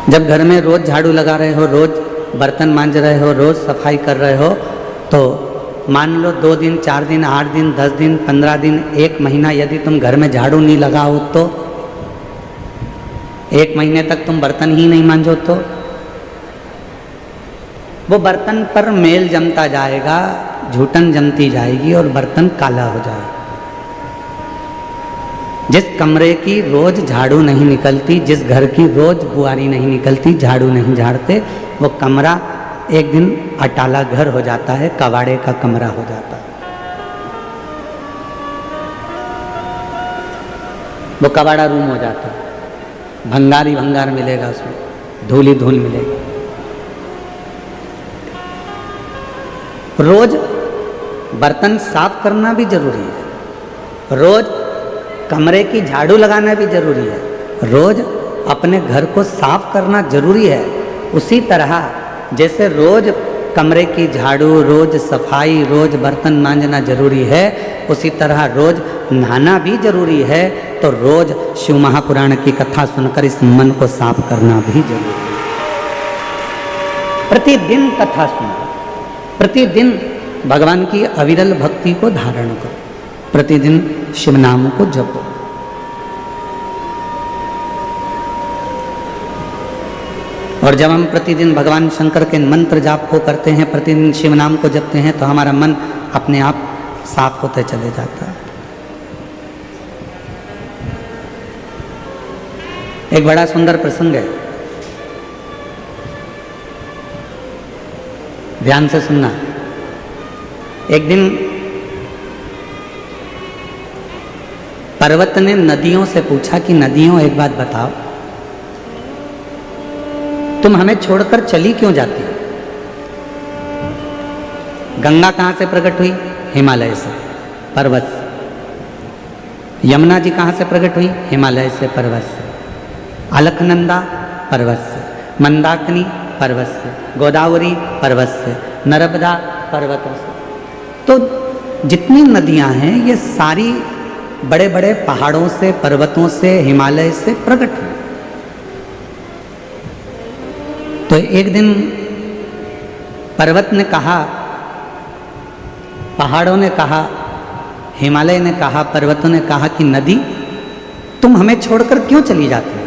जब घर में रोज़ झाड़ू लगा रहे हो, रोज़ बर्तन मांज रहे हो, रोज़ सफाई कर रहे हो, तो मान लो 2 दिन, 4 दिन, 8 दिन, 10 दिन, 15 दिन, 1 महीना यदि तुम घर में झाड़ू नहीं लगाओ तो 1 महीने तक तुम बर्तन ही नहीं मांजो तो वो बर्तन पर मेल जमता जाएगा, झूठन जमती जाएगी और बर्तन काला हो जाएगा। जिस कमरे की रोज झाड़ू नहीं निकलती, जिस घर की रोज बुआरी नहीं निकलती, झाड़ू नहीं झाड़ते, वो कमरा एक दिन अटाला घर हो जाता है, कबाड़े का कमरा हो जाता है। वो कबाड़ा रूम हो जाता है, भंगार ही भंगार मिलेगा उसमें, धूल ही धूल मिलेगी। रोज बर्तन साफ करना भी जरूरी है, रोज कमरे की झाड़ू लगाना भी जरूरी है, रोज अपने घर को साफ करना जरूरी है। उसी तरह जैसे रोज कमरे की झाड़ू, रोज सफाई, रोज बर्तन मांजना जरूरी है, उसी तरह रोज नहाना भी जरूरी है। तो रोज शिव महापुराण की कथा सुनकर इस मन को साफ करना भी जरूरी है। प्रतिदिन कथा सुनो, प्रतिदिन भगवान की अविरल भक्ति को धारण करो, प्रतिदिन शिव नाम को जपो। और जब हम प्रतिदिन भगवान शंकर के मंत्र जाप को करते हैं, प्रतिदिन शिव नाम को जपते हैं, तो हमारा मन अपने आप साफ होते चले जाता है। एक बड़ा सुंदर प्रसंग है, ध्यान से सुनना। एक दिन पर्वत ने नदियों से पूछा कि नदियों एक बात बताओ, तुम हमें छोड़कर चली क्यों जाती हो? गंगा कहाँ से प्रकट हुई? हिमालय से, पर्वत से। यमुना जी कहाँ से प्रकट हुई? हिमालय से, पर्वत से। अलकनंदा पर्वत से, मंदाकिनी पर्वत से, गोदावरी पर्वत से, नर्मदा पर्वतों से। तो जितनी नदियां हैं ये सारी बड़े बड़े पहाड़ों से, पर्वतों से, हिमालय से प्रकट हुई। तो एक दिन पर्वत ने कहा, पहाड़ों ने कहा, हिमालय ने कहा, पर्वतों ने कहा कि नदी तुम हमें छोड़कर क्यों चली जाती हो?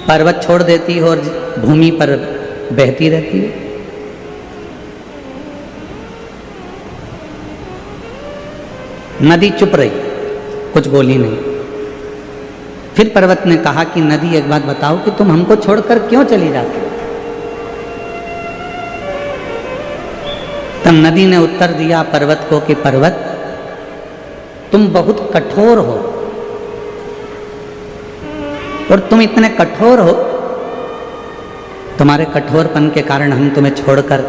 पर्वत छोड़ देती हो और भूमि पर बहती रहती है। नदी चुप रही, कुछ बोली नहीं। फिर पर्वत ने कहा कि नदी एक बात बताओ कि तुम हमको छोड़कर क्यों चली जाती हो? तब नदी ने उत्तर दिया पर्वत को कि पर्वत तुम बहुत कठोर हो, और तुम इतने कठोर हो, तुम्हारे कठोरपन के कारण हम तुम्हें छोड़कर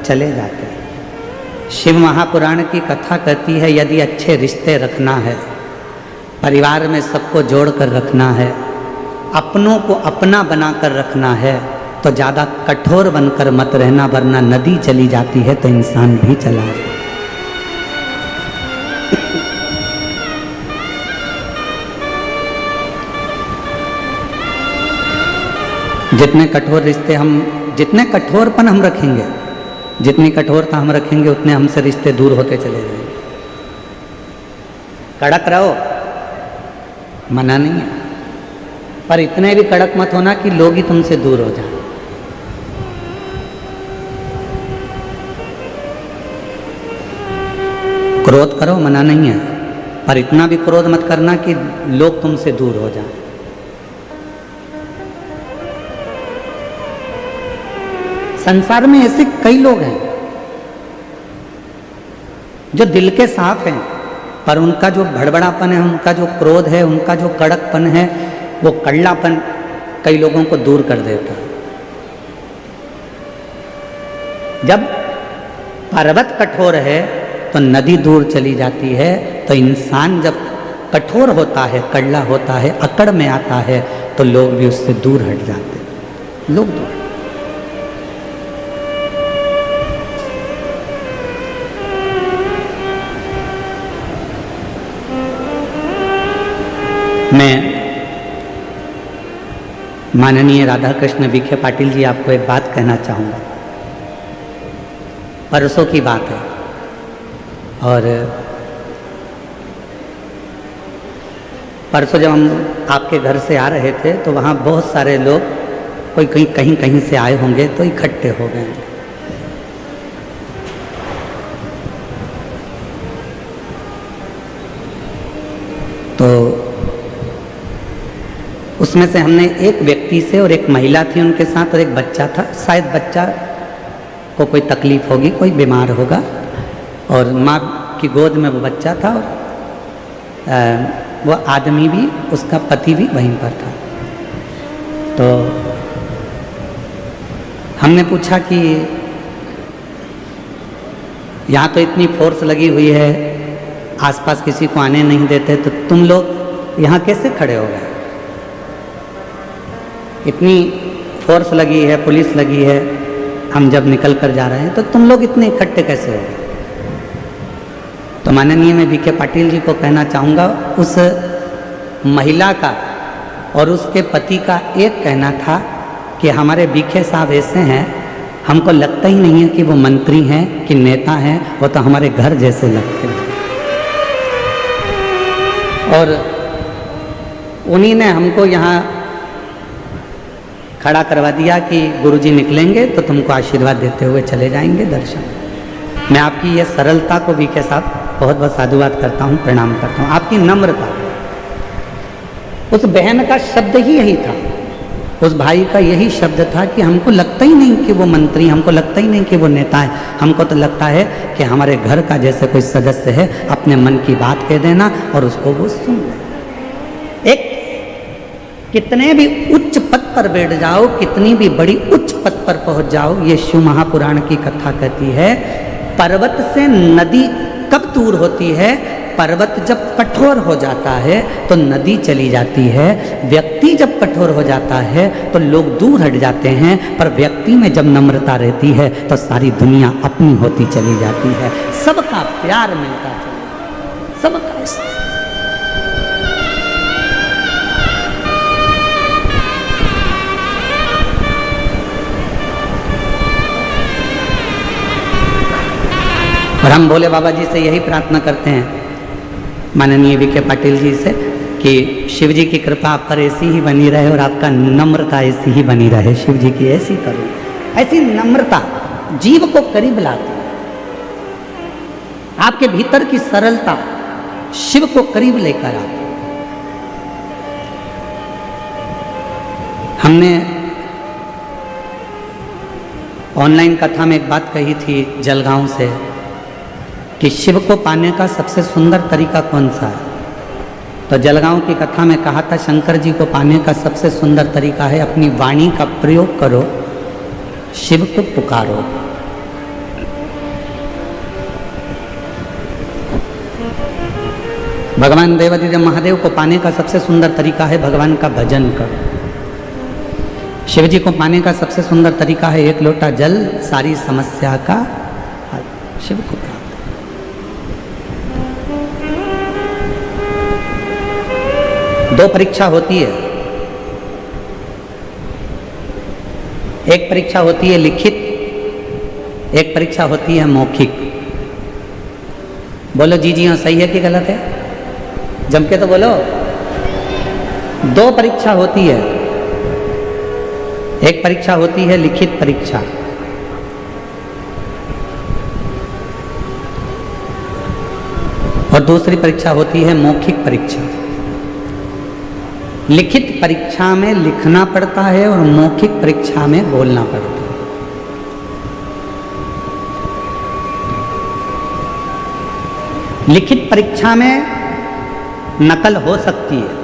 चले जाते हैं। शिव महापुराण की कथा कहती है यदि अच्छे रिश्ते रखना है, परिवार में सबको जोड़कर रखना है, अपनों को अपना बनाकर रखना है, तो ज़्यादा कठोर बनकर मत रहना, वरना नदी चली जाती है तो इंसान भी चला जाता है। जितने कठोर रिश्ते हम, जितने कठोरपन हम रखेंगे, जितनी कठोरता हम रखेंगे, उतने हमसे रिश्ते दूर होते चले जाएंगे। कड़क रहो, मना नहीं है, पर इतने भी कड़क मत होना कि लोग ही तुमसे दूर हो जाएं। क्रोध करो, मना नहीं है, पर इतना भी क्रोध मत करना कि लोग तुमसे दूर हो जाएं। संसार में ऐसे कई लोग हैं जो दिल के साफ हैं, पर उनका जो भड़बड़ापन है, उनका जो क्रोध है, उनका जो कड़कपन है, वो कड़लापन कई लोगों को दूर कर देता है। जब पर्वत कठोर है तो नदी दूर चली जाती है, तो इंसान जब कठोर होता है, कड़ला होता है, अकड़ में आता है, तो लोग भी उससे दूर हट जाते हैं। लोग दूर। मैं माननीय राधा कृष्ण विखे पाटिल जी, आपको एक बात कहना चाहूँगा। परसों की बात है और परसों जब हम आपके घर से आ रहे थे तो वहाँ बहुत सारे लोग, कोई कहीं कहीं से आए होंगे तो इकट्ठे हो गए। तो उसमें से हमने एक व्यक्ति से और एक महिला थी उनके साथ और एक बच्चा था, शायद बच्चा को कोई तकलीफ होगी, कोई बीमार होगा, और माँ की गोद में वो बच्चा था और वो आदमी भी, उसका पति भी वहीं पर था। तो हमने पूछा कि यहाँ तो इतनी फोर्स लगी हुई है, आसपास किसी को आने नहीं देते, तो तुम लोग यहाँ कैसे खड़े हो गए? इतनी फोर्स लगी है, पुलिस लगी है, हम जब निकल कर जा रहे हैं तो तुम लोग इतने इकट्ठे कैसे हो गए? तो माननीय मैं विखे पाटिल जी को कहना चाहूँगा, उस महिला का और उसके पति का एक कहना था कि हमारे विखे साहब ऐसे हैं, हमको लगता ही नहीं है कि वो मंत्री हैं कि नेता हैं, वो तो हमारे घर जैसे लगते हैं। और उन्हीं ने हमको यहाँ खड़ा करवा दिया कि गुरुजी निकलेंगे तो तुमको आशीर्वाद देते हुए चले जाएंगे दर्शन। मैं आपकी ये सरलता को विखे साहब बहुत बहुत साधुवाद करता हूँ, प्रणाम करता हूँ। आपकी नम्रता, उस बहन का शब्द ही यही था, उस भाई का यही शब्द था कि हमको लगता ही नहीं कि वो मंत्री, हमको लगता ही नहीं कि वो नेता है, हमको तो लगता है कि हमारे घर का जैसे कोई सदस्य है, अपने मन की बात कह देना और उसको वो सुन ले। एक कितने भी उच्च पद पर बैठ जाओ, कितनी भी बड़ी उच्च पद पर पहुंच जाओ, ये शिव महापुराण की कथा कहती है, पर्वत से नदी कब दूर होती है? पर्वत जब कठोर हो जाता है तो नदी चली जाती है, व्यक्ति जब कठोर हो जाता है तो लोग दूर हट जाते हैं, पर व्यक्ति में जब नम्रता रहती है तो सारी दुनिया अपनी होती चली जाती है, सबका प्यार मिलता चला, सबका। और हम भोले बाबा जी से यही प्रार्थना करते हैं, माननीय विखे पाटिल जी से, कि शिव जी की कृपा आप पर ऐसी ही बनी रहे और आपका नम्रता ऐसी ही बनी रहे। शिव जी की ऐसी करो, ऐसी नम्रता जीव को करीब लाती, आपके भीतर की सरलता शिव को करीब लेकर आती। हमने ऑनलाइन कथा में एक बात कही थी जलगांव से कि शिव को पाने का सबसे सुंदर तरीका कौन सा है? तो जलगांव की कथा में कहा था, शंकर जी को पाने का सबसे सुंदर तरीका है अपनी वाणी का प्रयोग करो, शिव को पुकारो। भगवान देवादिदेव महादेव को पाने का सबसे सुंदर तरीका है भगवान का भजन करो। शिव जी को पाने का सबसे सुंदर तरीका है एक लोटा जल, सारी समस्या का हल। शिव को प्राप्त। दो परीक्षा होती है, एक परीक्षा होती है लिखित, एक परीक्षा होती है मौखिक। बोलो जी जी हाँ, सही है कि गलत है? जम के तो बोलो। दो परीक्षा होती है, एक परीक्षा होती है लिखित परीक्षा, और दूसरी परीक्षा होती है मौखिक परीक्षा। लिखित परीक्षा में लिखना पड़ता है और मौखिक परीक्षा में बोलना पड़ता है। लिखित परीक्षा में नकल हो सकती है,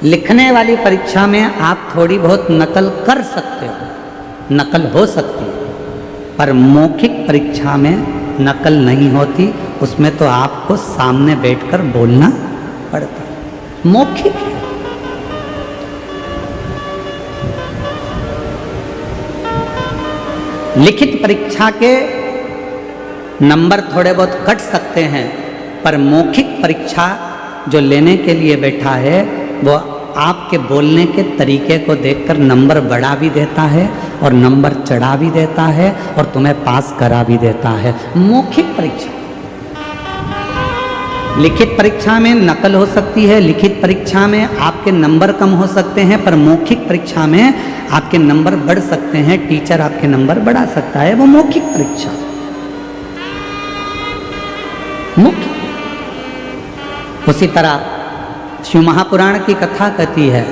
लिखने वाली परीक्षा में आप थोड़ी बहुत नकल कर सकते हो, नकल हो सकती है, पर मौखिक परीक्षा में नकल नहीं होती, उसमें तो आपको सामने बैठकर बोलना पड़ता है। मौखिक है। लिखित परीक्षा के नंबर थोड़े बहुत कट सकते हैं, पर मौखिक परीक्षा जो लेने के लिए बैठा है वो आपके बोलने के तरीके को देखकर नंबर बढ़ा भी देता है और नंबर चढ़ा भी देता है और तुम्हें पास करा भी देता है। मौखिक परीक्षा, लिखित परीक्षा में नकल हो सकती है, लिखित परीक्षा में आपके नंबर कम हो सकते हैं, पर मौखिक परीक्षा में आपके नंबर बढ़ सकते हैं, टीचर आपके नंबर बढ़ा सकता है। वो मौखिक परीक्षा, मौखिक। उसी तरह शिव महापुराण की कथा कहती है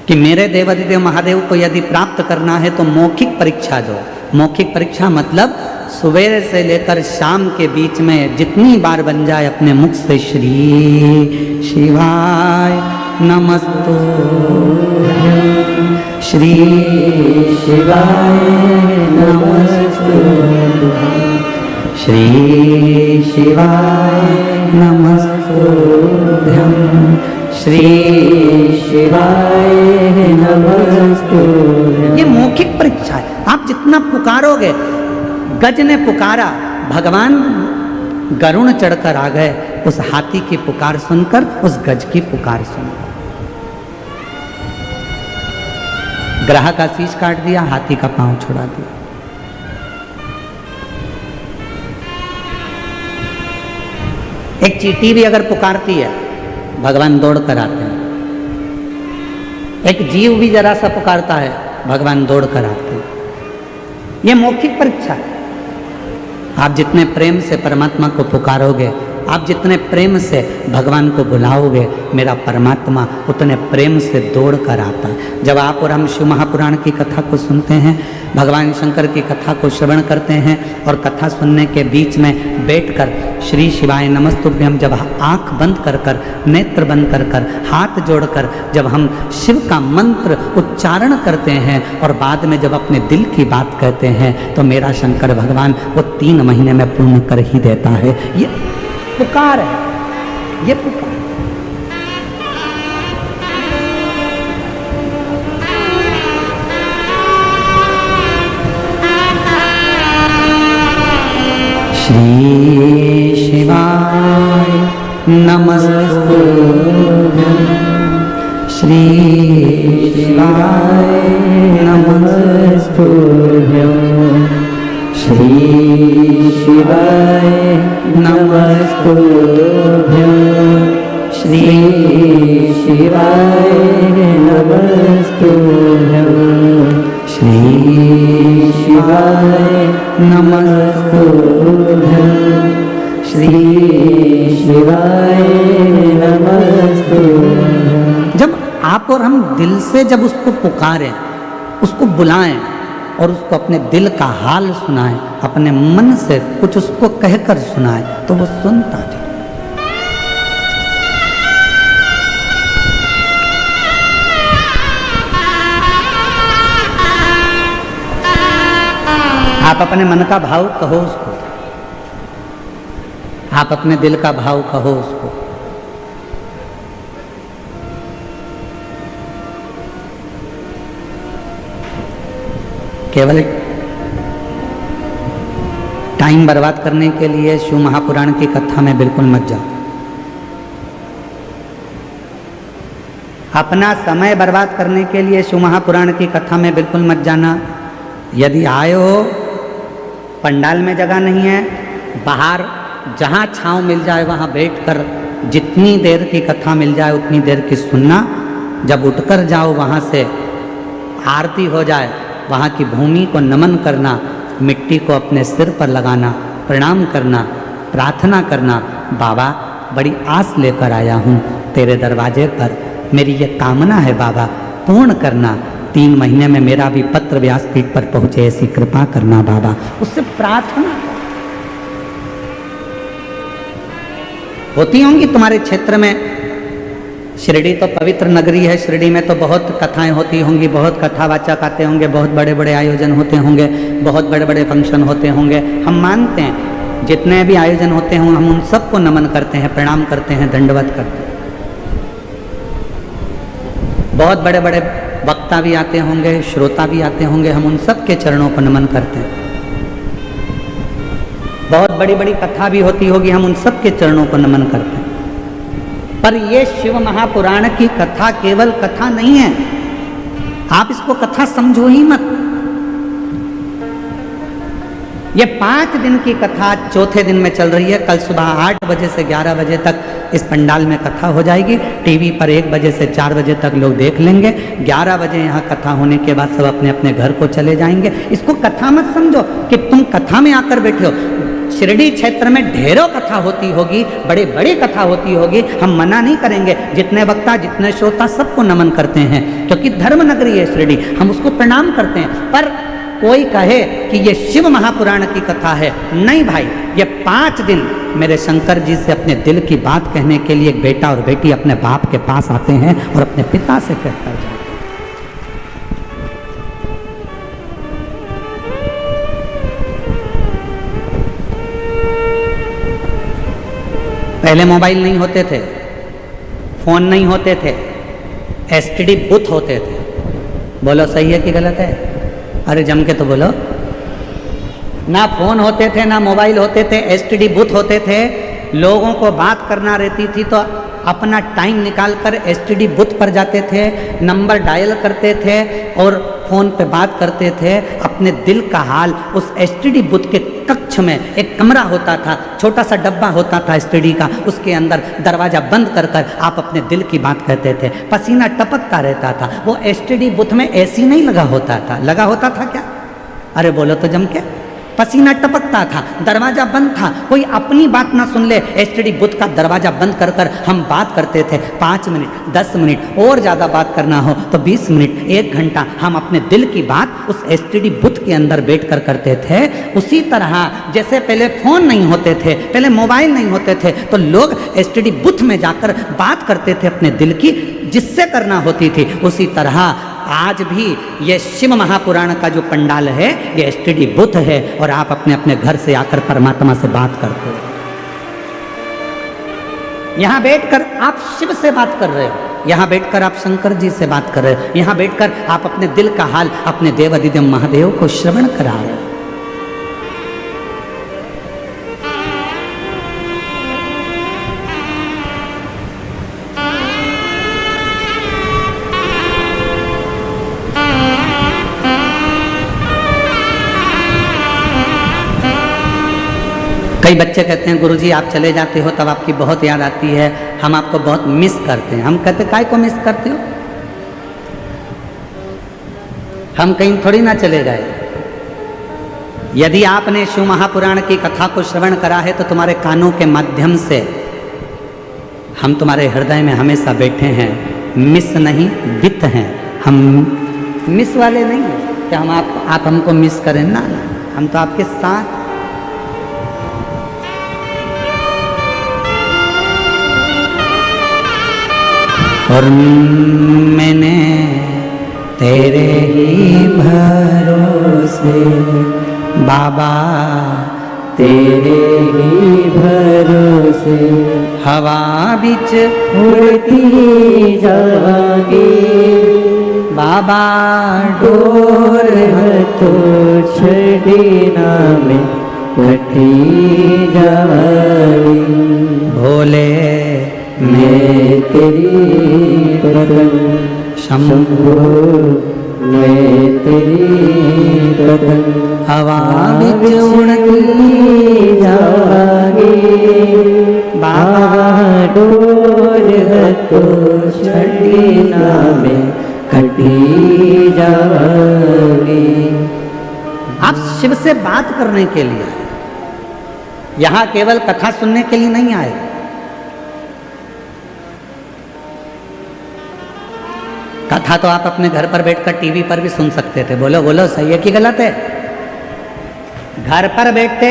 कि मेरे देवाधिदेव महादेव को यदि प्राप्त करना है तो मौखिक परीक्षा दो। मौखिक परीक्षा मतलब सवेरे से लेकर शाम के बीच में जितनी बार बन जाए अपने मुख से श्री शिवाय नमस्तु, श्री शिवाय नमस्तु, श्री शिवाय नमस्तुभ्यं, श्री शिवाय नमस्तुभ्यं। ये मौखिक परीक्षा है। आप जितना पुकारोगे, गज ने पुकारा, भगवान गरुण चढ़कर आ गए, उस हाथी की पुकार सुनकर, उस गज की पुकार सुनकर। ग्रह का शीश काट दिया, हाथी का पांव छुड़ा दिया। एक चींटी भी अगर पुकारती है, भगवान दौड़ कर आते हैं। एक जीव भी जरा सा पुकारता है, भगवान दौड़ कर आते हैं। ये मौखिक परीक्षा है। आप जितने प्रेम से परमात्मा को पुकारोगे, आप जितने प्रेम से भगवान को बुलाओगे, मेरा परमात्मा उतने प्रेम से दौड़ कर आता है। जब आप और हम शिव महापुराण की कथा को सुनते हैं, भगवान शंकर की कथा को श्रवण करते हैं और कथा सुनने के बीच में बैठकर श्री शिवाय नमस्तुभ्यम जब आंख बंद कर कर, नेत्र बंद कर कर, हाथ जोड़कर जब हम शिव का मंत्र उच्चारण करते हैं और बाद में जब अपने दिल की बात कहते हैं, तो मेरा शंकर भगवान वो 3 महीने में पूर्ण कर ही देता है। ये पुकार है, ये पुकार। श्री शिवाय नमस्तुभ्यं, श्री शिवाय नमस्तुभ्यं, श्री शिवाय नमस्तुभ्यं, श्री शिवाय नमस्तुभ्यं, श्री शिवाय नमस्तुभ्यं, श्री शिवाय नमस्तुभ्यं। जब आप और हम दिल से जब उसको पुकारें, उसको बुलाएं और उसको अपने दिल का हाल सुनाएं, अपने मन से कुछ उसको कहकर सुनाएं, तो वो सुनता है। आप अपने मन का भाव कहो उसको, आप अपने दिल का भाव कहो उसको। केवल टाइम बर्बाद करने के लिए शिव महापुराण की कथा में बिल्कुल मत जाओ। अपना समय बर्बाद करने के लिए शिव महापुराण की कथा में बिल्कुल मत जाना। यदि आए हो, पंडाल में जगह नहीं है, बाहर जहाँ छांव मिल जाए वहाँ बैठकर जितनी देर की कथा मिल जाए उतनी देर की सुनना। जब उठकर जाओ वहाँ से आरती हो जाए, वहाँ की भूमि को नमन करना, मिट्टी को अपने सिर पर लगाना, प्रणाम करना, प्रार्थना करना, बाबा बड़ी आस लेकर आया हूँ तेरे दरवाजे पर, मेरी ये कामना है बाबा पूर्ण करना। 3 महीने में मेरा भी पत्र व्यासपीठ पर पहुँचे, ऐसी कृपा करना बाबा। उससे प्रार्थना होती होंगी तुम्हारे क्षेत्र में। शिरडी तो पवित्र नगरी है, शिरडी में तो बहुत कथाएं होती होंगी, बहुत कथावाचक आते होंगे, बहुत बड़े बड़े आयोजन होते होंगे, बहुत बड़े बड़े फंक्शन होते होंगे। हम मानते हैं जितने भी आयोजन होते हैं हम उन सबको नमन करते हैं, प्रणाम करते हैं, दंडवत करते हैं। बहुत बड़े बड़े वक्ता भी आते होंगे, श्रोता भी आते होंगे, हम उन सब के चरणों को नमन करते हैं। बहुत बड़ी बड़ी कथा भी होती होगी, हम उन सब के चरणों को नमन करते हैं। पर ये शिव महापुराण की कथा केवल कथा नहीं है, आप इसको कथा समझो ही मत। ये 5 दिन की कथा चौथे दिन में चल रही है। कल सुबह 8 बजे से 11 बजे तक इस पंडाल में कथा हो जाएगी। टीवी पर 1 बजे से 4 बजे तक लोग देख लेंगे। 11 बजे यहाँ कथा होने के बाद सब अपने अपने घर को चले जाएंगे। इसको कथा मत समझो कि तुम कथा में आकर बैठे हो। शिरडी क्षेत्र में ढेरों कथा होती होगी, बड़े बड़ी कथा होती होगी, हम मना नहीं करेंगे। जितने वक्ता जितने श्रोता सबको नमन करते हैं, क्योंकि धर्म नगरी है शिरडी, हम उसको प्रणाम करते हैं। पर कोई कहे कि ये शिव महापुराण की कथा है, नहीं भाई, ये 5 दिन मेरे शंकर जी से अपने दिल की बात कहने के लिए एक बेटा और बेटी अपने बाप के पास आते हैं और अपने पिता से कहकर जाते हैं। पहले मोबाइल नहीं होते थे, फोन नहीं होते थे, एसटीडी बूथ होते थे। बोलो सही है कि गलत है? अरे जम के तो बोलो। ना फोन होते थे, ना मोबाइल होते थे, एसटीडी बूथ होते थे। लोगों को बात करना रहती थी तो अपना टाइम निकाल कर एसटीडी बूथ पर जाते थे, नंबर डायल करते थे और फ़ोन पे बात करते थे। अपने दिल का हाल उस एसटीडी बूथ के कक्ष में एक कमरा होता था, छोटा सा डब्बा होता था एसटीडी का, उसके अंदर दरवाज़ा बंद कर कर आप अपने दिल की बात कहते थे। पसीना टपकता रहता था। वो एसटीडी बूथ में एसी नहीं लगा होता था, लगा होता था क्या? अरे बोलो तो जम के। पसीना टपकता था, दरवाजा बंद था, कोई अपनी बात ना सुन ले, एसटीडी बूथ का दरवाजा बंद कर कर हम बात करते थे। 5 मिनट, 10 मिनट और ज़्यादा बात करना हो तो 20 मिनट, 1 घंटा हम अपने दिल की बात उस एसटीडी बूथ के अंदर बैठ कर करते थे। उसी तरह जैसे पहले फ़ोन नहीं होते थे, पहले मोबाइल नहीं होते थे, तो लोग एसटीडी बूथ में जाकर बात करते थे अपने दिल की, जिससे करना होती थी। उसी तरह आज भी ये शिव महापुराण का जो पंडाल है ये एसटीडी बूथ है और आप अपने अपने घर से आकर परमात्मा से बात करते हो। यहाँ बैठकर आप शिव से बात कर रहे हो, यहाँ बैठकर आप शंकर जी से बात कर रहे हो, यहाँ बैठकर आप अपने दिल का हाल अपने देवाधिदेव महादेव को श्रवण करा रहे हो। कई बच्चे कहते हैं गुरुजी आप चले जाते हो तब आपकी बहुत याद आती है, हम आपको बहुत मिस करते हैं। हम कहते काय को मिस करते हो? हम कहीं थोड़ी ना चले गए। यदि आपने शिव महापुराण की कथा को श्रवण करा है तो तुम्हारे कानों के माध्यम से हम तुम्हारे हृदय में हमेशा बैठे हैं। मिस नहीं, वित हैं हम, मिस वाले नहीं हैं कि हम आप हमको मिस करें ना, हम तो आपके साथ। और मैंने तेरे ही भरोसे बाबा, तेरे ही भरोसे हवा बिच उड़ती जागी बाबा, डोर तो छड़ीना में कटी जागी। भोले मैं तेरी पतंग शंभो, मैं तेरी पतंग हवा बिच उड़ती जागी बाबा, डोर तो छड़ीना में कटी जागी। आप शिव से बात करने के लिए, यहाँ केवल कथा सुनने के लिए नहीं आए। कथा तो आप अपने घर पर बैठकर टीवी पर भी सुन सकते थे। बोलो बोलो सही है कि गलत है? घर पर बैठते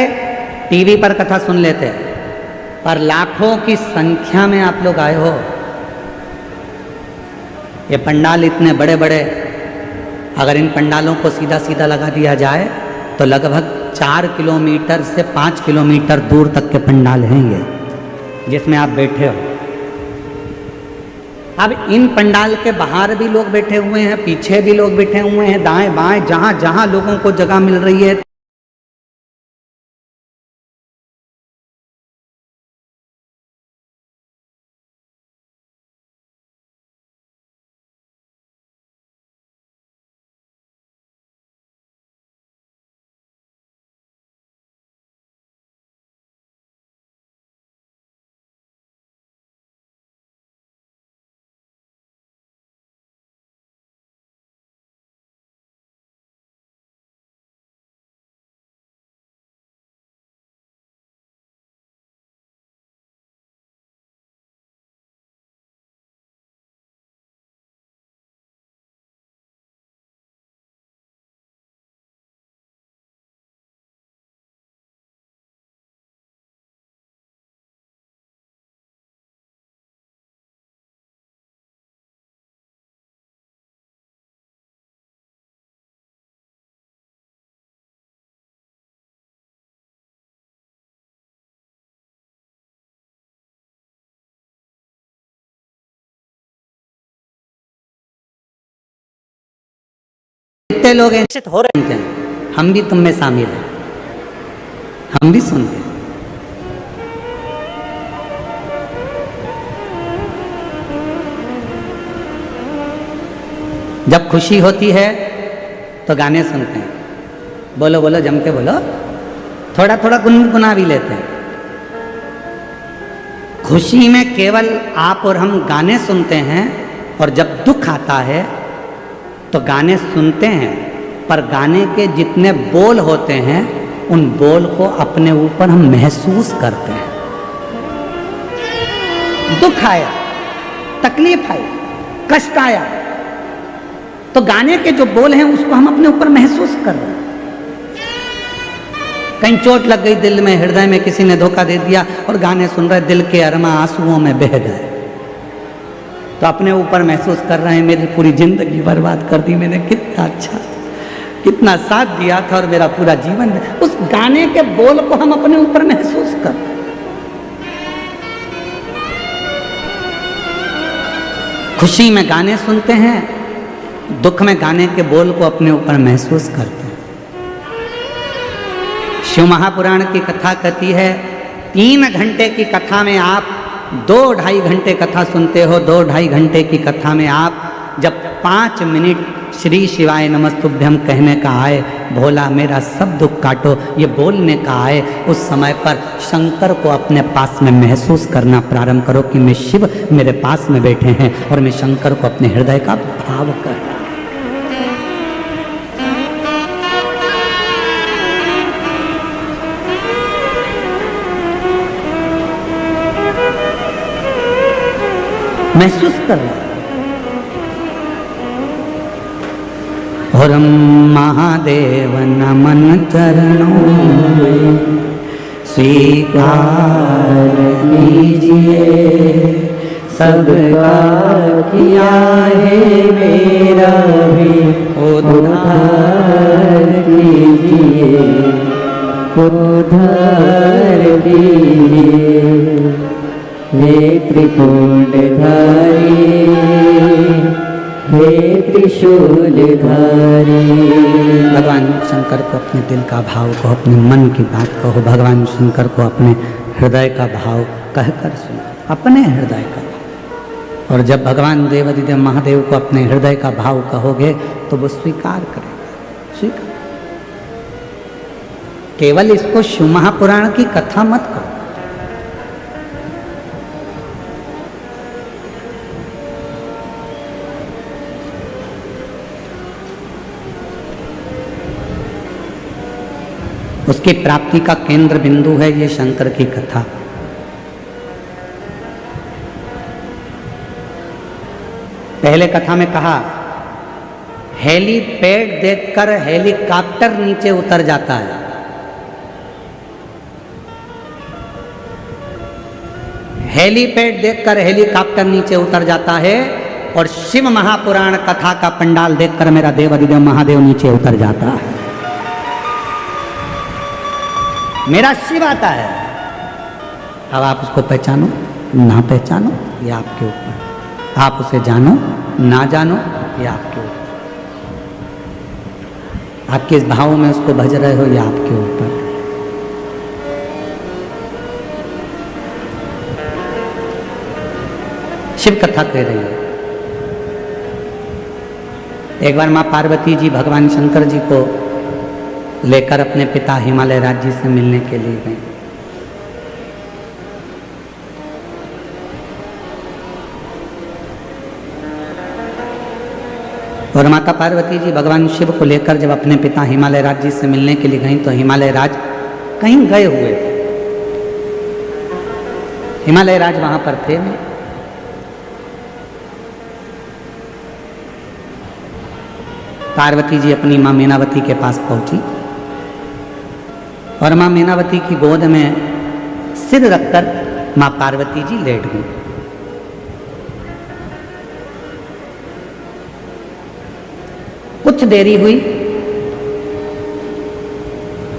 टीवी पर कथा सुन लेते, पर लाखों की संख्या में आप लोग आए हो। ये पंडाल इतने बड़े बड़े, अगर इन पंडालों को सीधा सीधा लगा दिया जाए तो लगभग 4 किलोमीटर से 5 किलोमीटर दूर तक के पंडाल हैं ये, जिसमें आप बैठे हो। अब इन पंडाल के बाहर भी लोग बैठे हुए हैं, पीछे भी लोग बैठे हुए हैं, दाएं बाएं जहां जहां लोगों को जगह मिल रही है कितने लोग हैं हो रहे हैं, हम भी तुम में शामिल हैं, हम भी सुनते हैं। जब खुशी होती है तो गाने सुनते हैं, बोलो बोलो जम के बोलो, थोड़ा थोड़ा गुनगुना भी लेते हैं। खुशी में केवल आप और हम गाने सुनते हैं, और जब दुख आता है तो गाने सुनते हैं, पर गाने के जितने बोल होते हैं उन बोल को अपने ऊपर हम महसूस करते हैं। दुख आया, तकलीफ आई, कष्ट आया, तो गाने के जो बोल हैं उसको हम अपने ऊपर महसूस कर रहे हैं। कहीं चोट लग गई दिल में, हृदय में किसी ने धोखा दे दिया और गाने सुन रहे, दिल के अरमा आंसुओं में बह गए, तो अपने ऊपर महसूस कर रहे हैं मेरी पूरी जिंदगी बर्बाद कर दी मैंने, कितना अच्छा, कितना साथ दिया था और मेरा पूरा जीवन। उस गाने के बोल को हम अपने ऊपर महसूस कर रहे हैं। खुशी में गाने सुनते हैं, दुख में गाने के बोल को अपने ऊपर महसूस करते हैं। शिव महापुराण की कथा कहती है 3 घंटे की कथा में आप 2-2.5 घंटे कथा सुनते हो। 2-2.5 घंटे की कथा में आप जब 5 मिनट श्री शिवाय नमस्तुभ्यम कहने का आए, भोला मेरा सब दुख काटो ये बोलने का आए, उस समय पर शंकर को अपने पास में महसूस करना प्रारंभ करो कि मैं शिव मेरे पास में बैठे हैं और मैं शंकर को अपने हृदय का भाव कर रहा हूं। महसूस कर रहा और महादेव नमन चरणों में स्वीकार कीजिए, सबका किया है मेरा भी उद्धार कीजिए, उद्धार कीजिए। हे त्रिपुंडधारी, हे त्रिशूलधारी। भगवान शंकर को अपने दिल का भाव को, अपने मन की बात कहो, भगवान शंकर को अपने हृदय का भाव कहकर सुनो, अपने हृदय का भाव। और जब भगवान देवाधिदेव महादेव को अपने हृदय का भाव कहोगे तो वो स्वीकार करेगा, स्वीकार। केवल इसको शिव महापुराण की कथा मत करो, उसकी प्राप्ति का केंद्र बिंदु है ये शंकर की कथा। पहले कथा में कहा हेलीपैड देखकर हेलीकॉप्टर नीचे उतर जाता है। हेलीपैड देखकर हेलीकॉप्टर नीचे उतर जाता है, और शिव महापुराण कथा का पंडाल देखकर मेरा देवाधिदेव महादेव नीचे उतर जाता है। मेरा शिव आता है। अब आप उसको पहचानो ना पहचानो ये आपके ऊपर, आप उसे जानो ना जानो ये आपके ऊपर, आप किस भाव में उसको भज रहे हो ये आपके ऊपर। शिव कथा कह रही है। एक बार माँ पार्वती जी भगवान शंकर जी को लेकर अपने पिता हिमालय राज्य से मिलने के लिए गए। और माता पार्वती जी भगवान शिव को लेकर जब अपने पिता हिमालय राज्य से मिलने के लिए गई तो हिमालय राज कहीं गए हुए थे। हिमालय राज वहां पर थे नहीं। पार्वती जी अपनी मां मीनावती के पास पहुंची और मां मीनावती की गोद में सिर रखकर मां पार्वती जी लेट गई। कुछ देरी हुई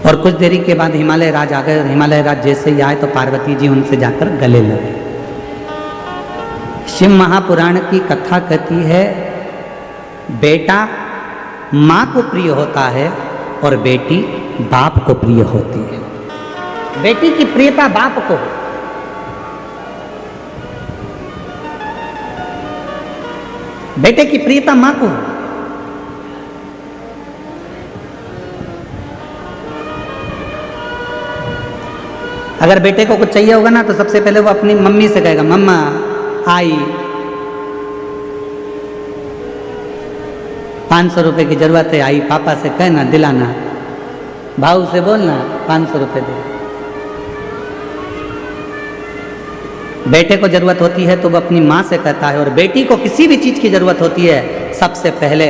और कुछ देरी के बाद हिमालय राज आ गए। हिमालय राज जैसे ही आए तो पार्वती जी उनसे जाकर गले लगे। शिव महापुराण की कथा कहती है बेटा माँ को प्रिय होता है और बेटी बाप को प्रिय होती है। बेटी की प्रियता बाप को, बेटे की प्रियता माँ को। अगर बेटे को कुछ चाहिए होगा ना तो सबसे पहले वो अपनी मम्मी से कहेगा, मम्मा आई 500 रुपए की जरूरत है, आई पापा से कहना दिलाना, भाऊ से बोलना 500 रुपए दे। बेटे को जरूरत होती है तो वो अपनी माँ से कहता है, और बेटी को किसी भी चीज़ की जरूरत होती है सबसे पहले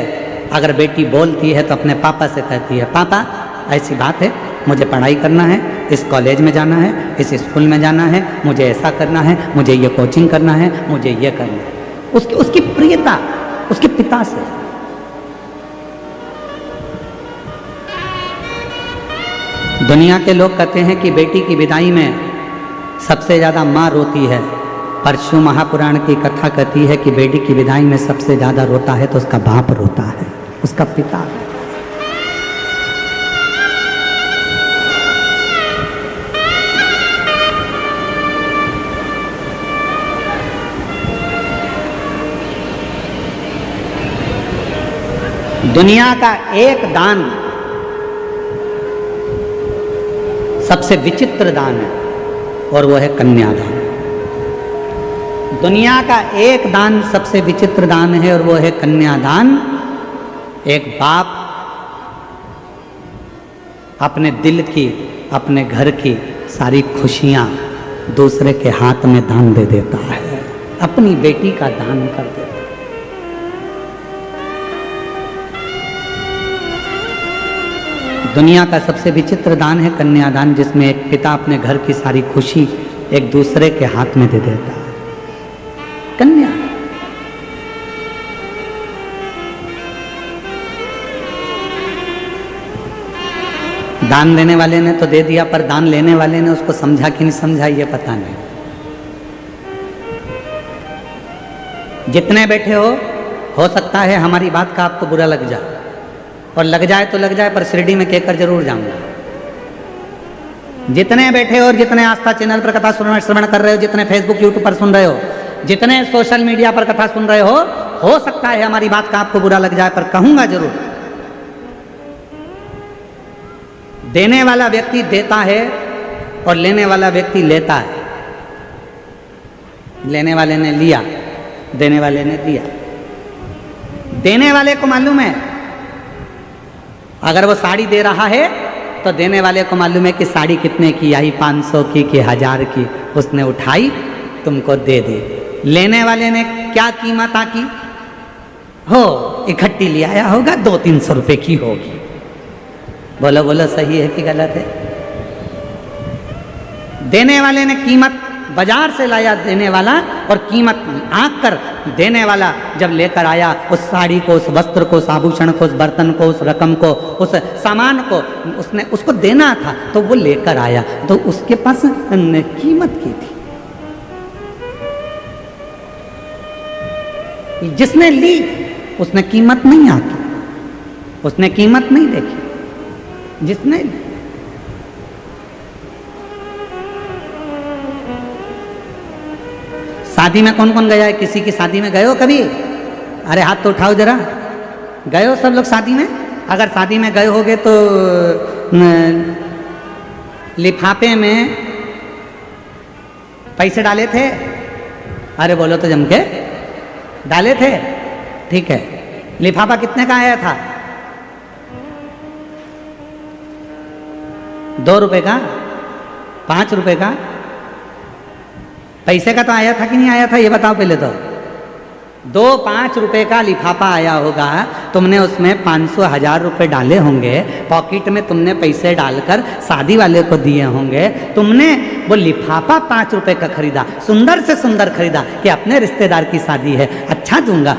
अगर बेटी बोलती है तो अपने पापा से कहती है, पापा ऐसी बात है, मुझे पढ़ाई करना है, इस कॉलेज में जाना है, इस स्कूल में जाना है, मुझे ऐसा करना है, मुझे ये कोचिंग करना है, मुझे ये करना है। उसकी प्रियता उसके पिता से। दुनिया के लोग कहते हैं कि बेटी की विदाई में सबसे ज़्यादा माँ रोती है, पर शिव महापुराण की कथा कहती है कि बेटी की विदाई में सबसे ज़्यादा रोता है तो उसका बाप रोता है, उसका पिता। दुनिया का एक दान सबसे विचित्र दान है और वो है कन्यादान। दुनिया का एक दान सबसे विचित्र दान है और वो है कन्यादान। एक बाप अपने दिल की, अपने घर की सारी खुशियां दूसरे के हाथ में दान दे देता है, अपनी बेटी का दान कर देता है। दुनिया का सबसे विचित्र दान है कन्यादान, जिसमें एक पिता अपने घर की सारी खुशी एक दूसरे के हाथ में दे देता है। कन्या दान देने वाले ने तो दे दिया, पर दान लेने वाले ने उसको समझा कि नहीं समझा ये पता नहीं। जितने बैठे हो सकता है हमारी बात का आपको बुरा लग जाए, और लग जाए तो लग जाए, पर शिरडी में कहकर जरूर जाऊंगा। जितने बैठे हो और जितने आस्था चैनल पर कथा श्रवण कर रहे हो, जितने फेसबुक यूट्यूब पर सुन रहे हो, जितने सोशल मीडिया पर कथा सुन रहे हो सकता है हमारी बात का आपको बुरा लग जाए, पर कहूंगा जरूर। देने वाला व्यक्ति देता है और लेने वाला व्यक्ति लेता है। लेने वाले ने लिया, देने वाले ने दिया। देने वाले को मालूम है अगर वो साड़ी दे रहा है तो देने वाले को मालूम है कि साड़ी कितने की आई, 500 की कि 1000 की, उसने उठाई तुमको दे दी। लेने वाले ने क्या कीमत आकी हो, इकट्ठी ले आया होगा, 200-300 रुपए की होगी। बोलो बोलो सही है कि गलत है? देने वाले ने कीमत बाजार से लाया देने वाला, और कीमत आंक कर देने वाला जब लेकर आया उस साड़ी को, उस वस्त्र को, उस आभूषण को, उस बर्तन को, उस रकम को, उस सामान को उसने उसको देना था, तो वो लेकर आया तो उसके पास कीमत की थी। जिसने ली उसने कीमत नहीं आकी, उसने कीमत नहीं देखी। जिसने शादी में कौन कौन गया है? किसी की शादी में गए हो कभी? अरे हाथ तो उठाओ जरा। गए हो सब लोग शादी में? अगर शादी में गए होगे तो लिफाफे में पैसे डाले थे? अरे बोलो तो जम के डाले थे। ठीक है, लिफाफा कितने का आया था? 2 रुपए का, 5 रुपए का? पैसे का तो आया था कि नहीं आया था ये बताओ पहले तो। 2-5 रुपए का लिफाफा आया होगा, तुमने उसमें 500-1000 रुपए डाले होंगे, पॉकेट में तुमने पैसे डालकर शादी वाले को दिए होंगे। तुमने वो लिफाफा 5 रुपए का खरीदा, सुंदर से सुंदर खरीदा कि अपने रिश्तेदार की शादी है, अच्छा दूंगा।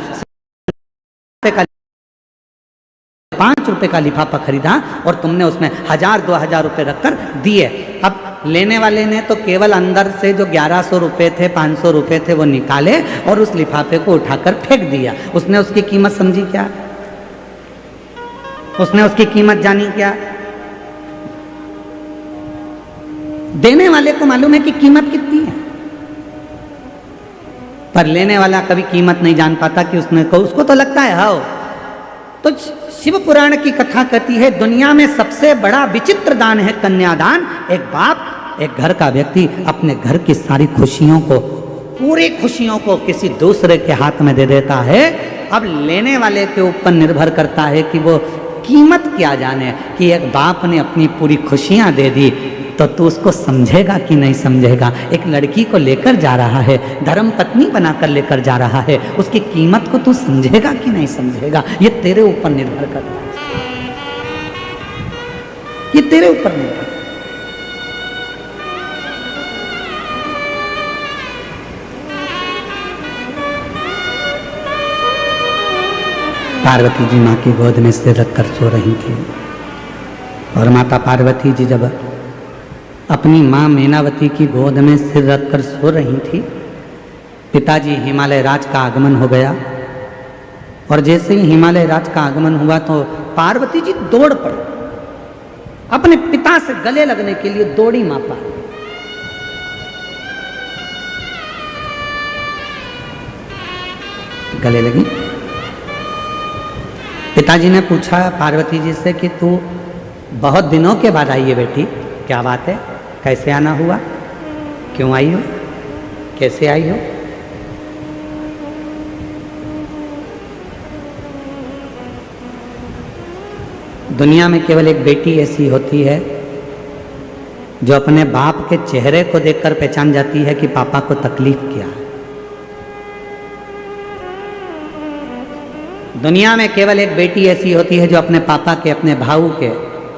5 रुपए का लिफाफा खरीदा और तुमने उसमें 1000-2000 रुपए रखकर दिए। अब लेने वाले ने तो केवल अंदर से जो 1100 रुपए थे, 500 रुपए थे, वो निकाले और उस लिफाफे को उठाकर फेंक दिया। उसने उसकी कीमत समझी क्या? उसने उसकी कीमत जानी क्या? देने वाले को मालूम है कि कीमत कितनी है, पर लेने वाला कभी कीमत नहीं जान पाता कि उसको तो लगता है हाओ। तो शिव पुराण की कथा कहती है दुनिया में सबसे बड़ा विचित्र दान है कन्यादान। एक बाप, एक घर का व्यक्ति अपने घर की सारी खुशियों को, पूरी खुशियों को किसी दूसरे के हाथ में दे देता है। अब लेने वाले के ऊपर निर्भर करता है कि वो कीमत क्या जाने। कि एक बाप ने अपनी पूरी खुशियां दे दी तो तू उसको समझेगा कि नहीं समझेगा। एक लड़की को लेकर जा रहा है, धर्म पत्नी बनाकर लेकर जा रहा है, उसकी कीमत को तू समझेगा कि नहीं समझेगा, ये तेरे ऊपर निर्भर करता है, ये तेरे ऊपर निर्भर। पार्वती जी माँ की गोद में सिर रखकर सो रही थी और माता पार्वती जी जब अपनी माँ मैनावती की गोद में सिर रखकर सो रही थी, पिताजी हिमालय राज का आगमन हो गया। और जैसे ही हिमालय राज का आगमन हुआ तो पार्वती जी दौड़ पड़ी, अपने पिता से गले लगने के लिए दौड़ी माँ पार्वती। गले लगी। पिताजी ने पूछा पार्वती जी से कि तू बहुत दिनों के बाद आई है बेटी, क्या बात है, कैसे आना हुआ, क्यों आई हो, कैसे आई हो? दुनिया में केवल एक बेटी ऐसी होती है जो अपने बाप के चेहरे को देखकर पहचान जाती है कि पापा को तकलीफ क्या है। दुनिया में केवल एक बेटी ऐसी होती है जो अपने पापा के, अपने भाऊ के,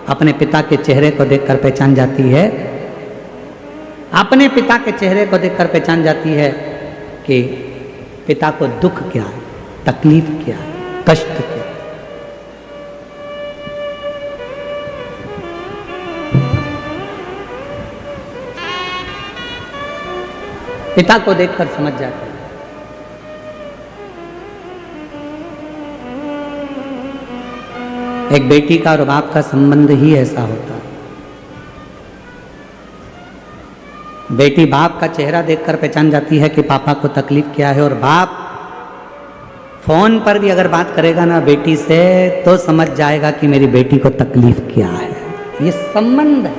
अपने पिता के चेहरे को देखकर पहचान जाती है, अपने पिता के चेहरे को देखकर पहचान जाती है कि पिता को दुख क्या है, तकलीफ क्या है, कष्ट क्या है। पिता को देखकर समझ जाते हैं। एक बेटी का और बाप का संबंध ही ऐसा होता है। बेटी बाप का चेहरा देखकर पहचान जाती है कि पापा को तकलीफ क्या है, और बाप फोन पर भी अगर बात करेगा ना बेटी से तो समझ जाएगा कि मेरी बेटी को तकलीफ क्या है। ये संबंध है,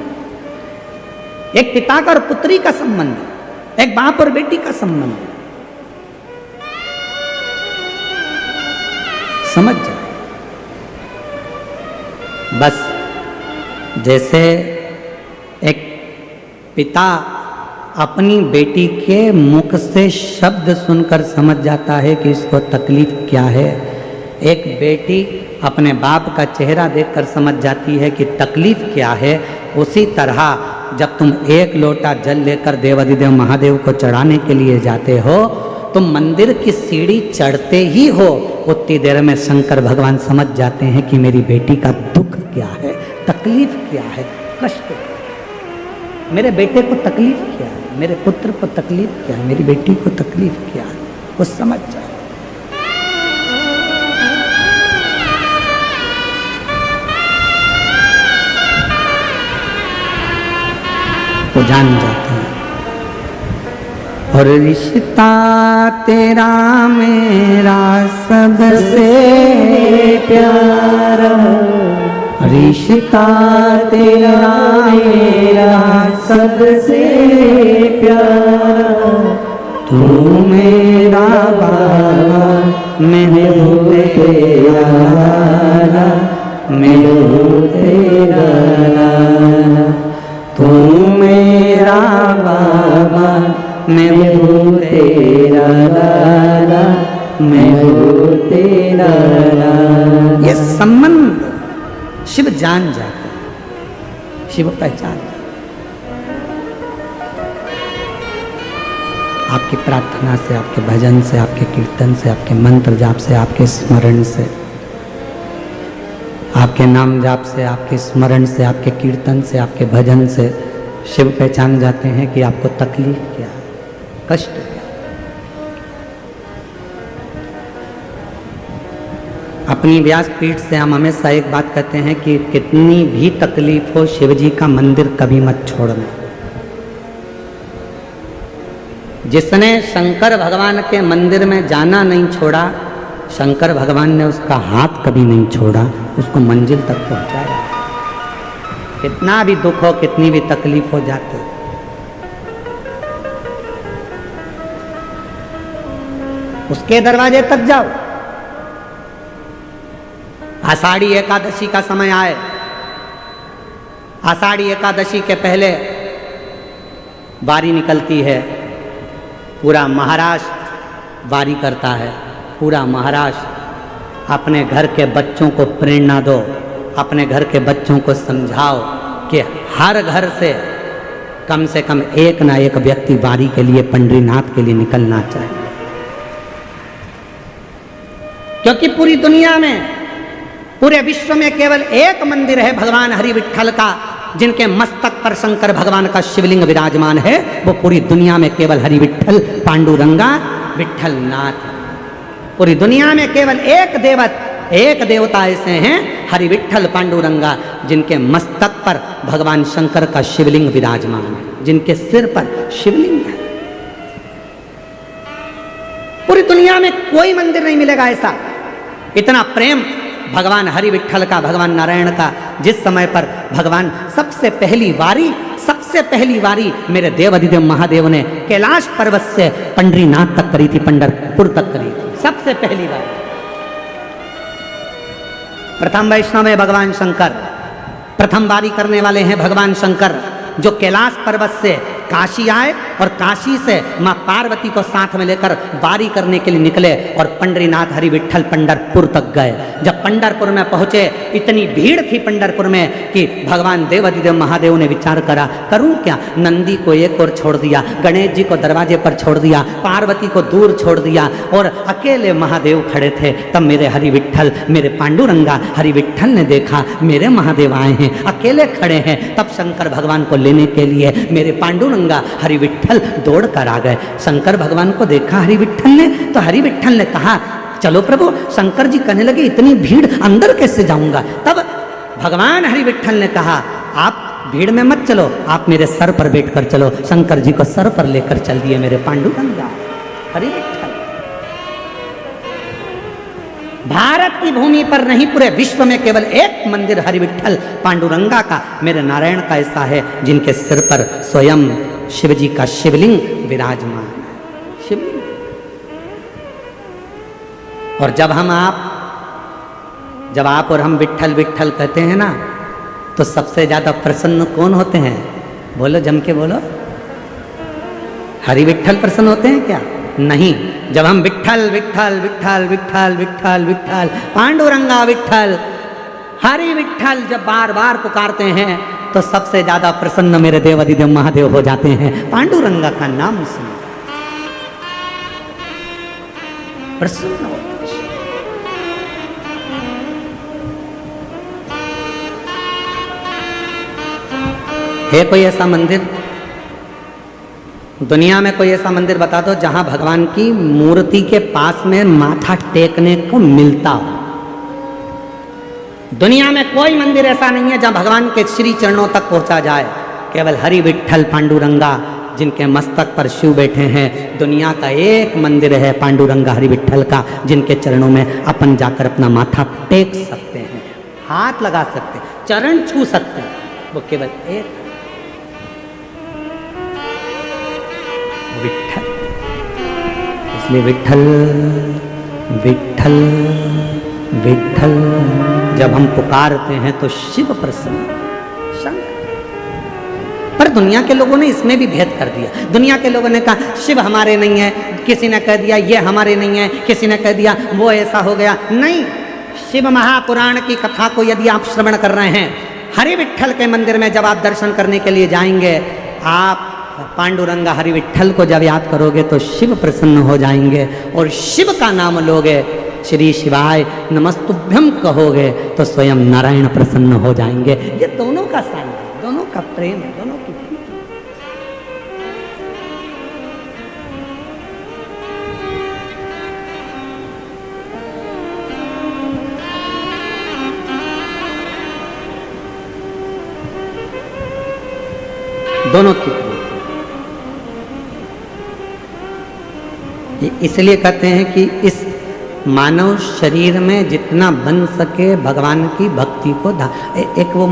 एक पिता का और पुत्री का संबंध है, एक बाप और बेटी का संबंध है। समझ जाए। बस जैसे एक पिता अपनी बेटी के मुख से शब्द सुनकर समझ जाता है कि इसको तकलीफ क्या है, एक बेटी अपने बाप का चेहरा देखकर समझ जाती है कि तकलीफ क्या है। उसी तरह जब तुम एक लोटा जल लेकर देवाधिदेव महादेव को चढ़ाने के लिए जाते हो, तुम मंदिर की सीढ़ी चढ़ते ही हो, उतनी देर में शंकर भगवान समझ जाते हैं कि मेरी बेटी का दुख क्या है, तकलीफ क्या है, कष्ट क्या है, मेरे बेटे को तकलीफ क्या है, मेरे पुत्र को तकलीफ क्या है, मेरी बेटी को तकलीफ क्या है, वो समझ जाए। वो जान जाते हैं। और रिश्ता तेरा मेरा सबसे प्यारा, रिश्ता तेरा मेरा सबसे प्यारा, तू मेरा बाबा मैं हूँ तेरा लाला, मैं हूँ तेरा लाला, तू मेरा बाबा मैं हूँ तेरा लाला, मैं हूँ तेरा लाला। ये संबंध शिव जान जाते हैं, शिव पहचान जाते। आपकी प्रार्थना से, आपके भजन से, आपके कीर्तन से, आपके मंत्र जाप से, आपके स्मरण से, आपके नाम जाप से, आपके स्मरण से, आपके कीर्तन से, आपके भजन से शिव पहचान जाते हैं कि आपको तकलीफ क्या है, कष्ट क्या। अपनी व्यासपीठ से हम हमेशा एक बात कहते हैं कि कितनी भी तकलीफ हो, शिव जी का मंदिर कभी मत छोड़ना। जिसने शंकर भगवान के मंदिर में जाना नहीं छोड़ा, शंकर भगवान ने उसका हाथ कभी नहीं छोड़ा, उसको मंजिल तक पहुंचाया। कितना भी दुख हो, कितनी भी तकलीफ हो जाती, उसके दरवाजे तक जाओ। आषाढ़ी एकादशी का समय आए, आषाढ़ी एकादशी के पहले बारी निकलती है, पूरा महाराष्ट्र बारी करता है। पूरा महाराष्ट्र अपने घर के बच्चों को प्रेरणा दो, अपने घर के बच्चों को समझाओ कि हर घर से कम एक ना एक व्यक्ति बारी के लिए, पंडरीनाथ के लिए निकलना चाहिए। क्योंकि पूरी दुनिया में, पूरे विश्व में केवल एक मंदिर है भगवान हरि विट्ठल का, जिनके मस्तक पर शंकर भगवान का शिवलिंग विराजमान है। वो पूरी दुनिया में केवल हरि विट्ठल पांडुरंगा विट्ठल नाथ है। पूरी दुनिया में केवल एक देवता ऐसे हैं, हरि विट्ठल पांडुरंगा, जिनके मस्तक पर भगवान शंकर का शिवलिंग विराजमान है, जिनके सिर पर शिवलिंग है। पूरी दुनिया में कोई मंदिर नहीं मिलेगा ऐसा, इतना प्रेम भगवान हरि विट्ठल का, भगवान नारायण का। जिस समय पर भगवान सबसे पहली बारी मेरे देव अधिदेव महादेव ने कैलाश पर्वत से पंडरीनाथ तक करी थी, पंढरपुर तक करी थी, सबसे पहली बार। प्रथम वैष्णव है भगवान शंकर, प्रथम बारी करने वाले हैं भगवान शंकर, जो कैलाश पर्वत से काशी आए और काशी से माँ पार्वती को साथ में लेकर बारी करने के लिए निकले और पंडरीनाथ हरि विट्ठल पंढरपुर तक गए। जब पंढरपुर में पहुंचे, इतनी भीड़ थी पंढरपुर में कि भगवान देवाधिदेव महादेव ने विचार करा, करूं क्या? नंदी को एक ओर छोड़ दिया, गणेश जी को दरवाजे पर छोड़ दिया, पार्वती को दूर छोड़ दिया और अकेले महादेव खड़े थे। तब मेरे हरि विट्ठल, मेरे पांडुरंगा हरि विट्ठल ने देखा मेरे महादेव आए हैं, अकेले खड़े हैं। तब शंकर भगवान को लेने के लिए मेरे पांडुरंगा हरि विट्ठल दौड़ कर आ गए। शंकर भगवान को देखा हरि विट्ठल ने, तो हरि विट्ठल ने कहा, चलो प्रभु। शंकर जी कहने लगे, इतनी भीड़ अंदर कैसे जाऊंगा? तब भगवान हरि विट्ठल ने कहा, आप भीड़ में मत चलो, आप मेरे सर पर बैठ कर चलो। शंकर जी को सर पर लेकर चल दिए मेरे पांडुरंगा हरि विट्ठल। भारत की भूमि पर नहीं, पूरे विश्व में केवल एक मंदिर हरि विट्ठल पांडुरंगा का, मेरे नारायण का ऐसा है, जिनके सिर पर स्वयं शिव जी का शिवलिंग विराजमान है। शिवलिंग। और जब आप और हम विट्ठल विट्ठल कहते हैं ना, तो सबसे ज्यादा प्रसन्न कौन होते हैं? बोलो, जम के बोलो। हरि विट्ठल प्रसन्न होते हैं क्या? नहीं। जब हम विट्ठल विट्ठल विट्ठल विट्ठल विट्ठल विट्ठल पांडुरंगा विट्ठल हरि विट्ठल जब बार बार पुकारते हैं, तो सबसे ज्यादा प्रसन्न मेरे देव अधिदेव महादेव हो जाते हैं। पांडुरंगा का नाम सुन प्रसन्न हो। है कोई ऐसा मंदिर दुनिया में, कोई ऐसा मंदिर बता दो जहां भगवान की मूर्ति के पास में माथा टेकने को मिलता हो? दुनिया में कोई मंदिर ऐसा नहीं है जहां भगवान के श्री चरणों तक पहुंचा जाए। केवल हरि विट्ठल पांडुरंगा, जिनके मस्तक पर शिव बैठे हैं। दुनिया का एक मंदिर है पांडुरंगा हरि विट्ठल का, जिनके चरणों में अपन जाकर अपना माथा टेक सकते हैं, हाथ लगा सकते हैं, चरण छू सकते हैं। वो केवल एक विट्ठल। इसलिए विट्ठल विट्ठल विट्ठल जब हम पुकारते हैं तो शिव प्रसन्न। पर दुनिया के लोगों ने इसमें भी भेद कर दिया। दुनिया के लोगों ने कहा शिव हमारे नहीं है, किसी ने कह दिया ये हमारे नहीं है, किसी ने कह दिया वो ऐसा हो गया। नहीं, शिव महापुराण की कथा को यदि आप श्रवण कर रहे हैं, हरि विट्ठल के मंदिर में जब आप दर्शन करने के लिए जाएंगे, आप पांडुरंगा हरि विट्ठल को जब याद करोगे तो शिव प्रसन्न हो जाएंगे। और शिव का नाम लोगे, श्री शिवाय नमस्तुभ्यम कहोगे, तो स्वयं नारायण प्रसन्न हो जाएंगे। ये दोनों का साथ है, दोनों का प्रेम है, दोनों की दोनों की प्रीति। इसलिए कहते हैं कि इस मानव शरीर में जितना बन सके भगवान की भक्ति को एक वो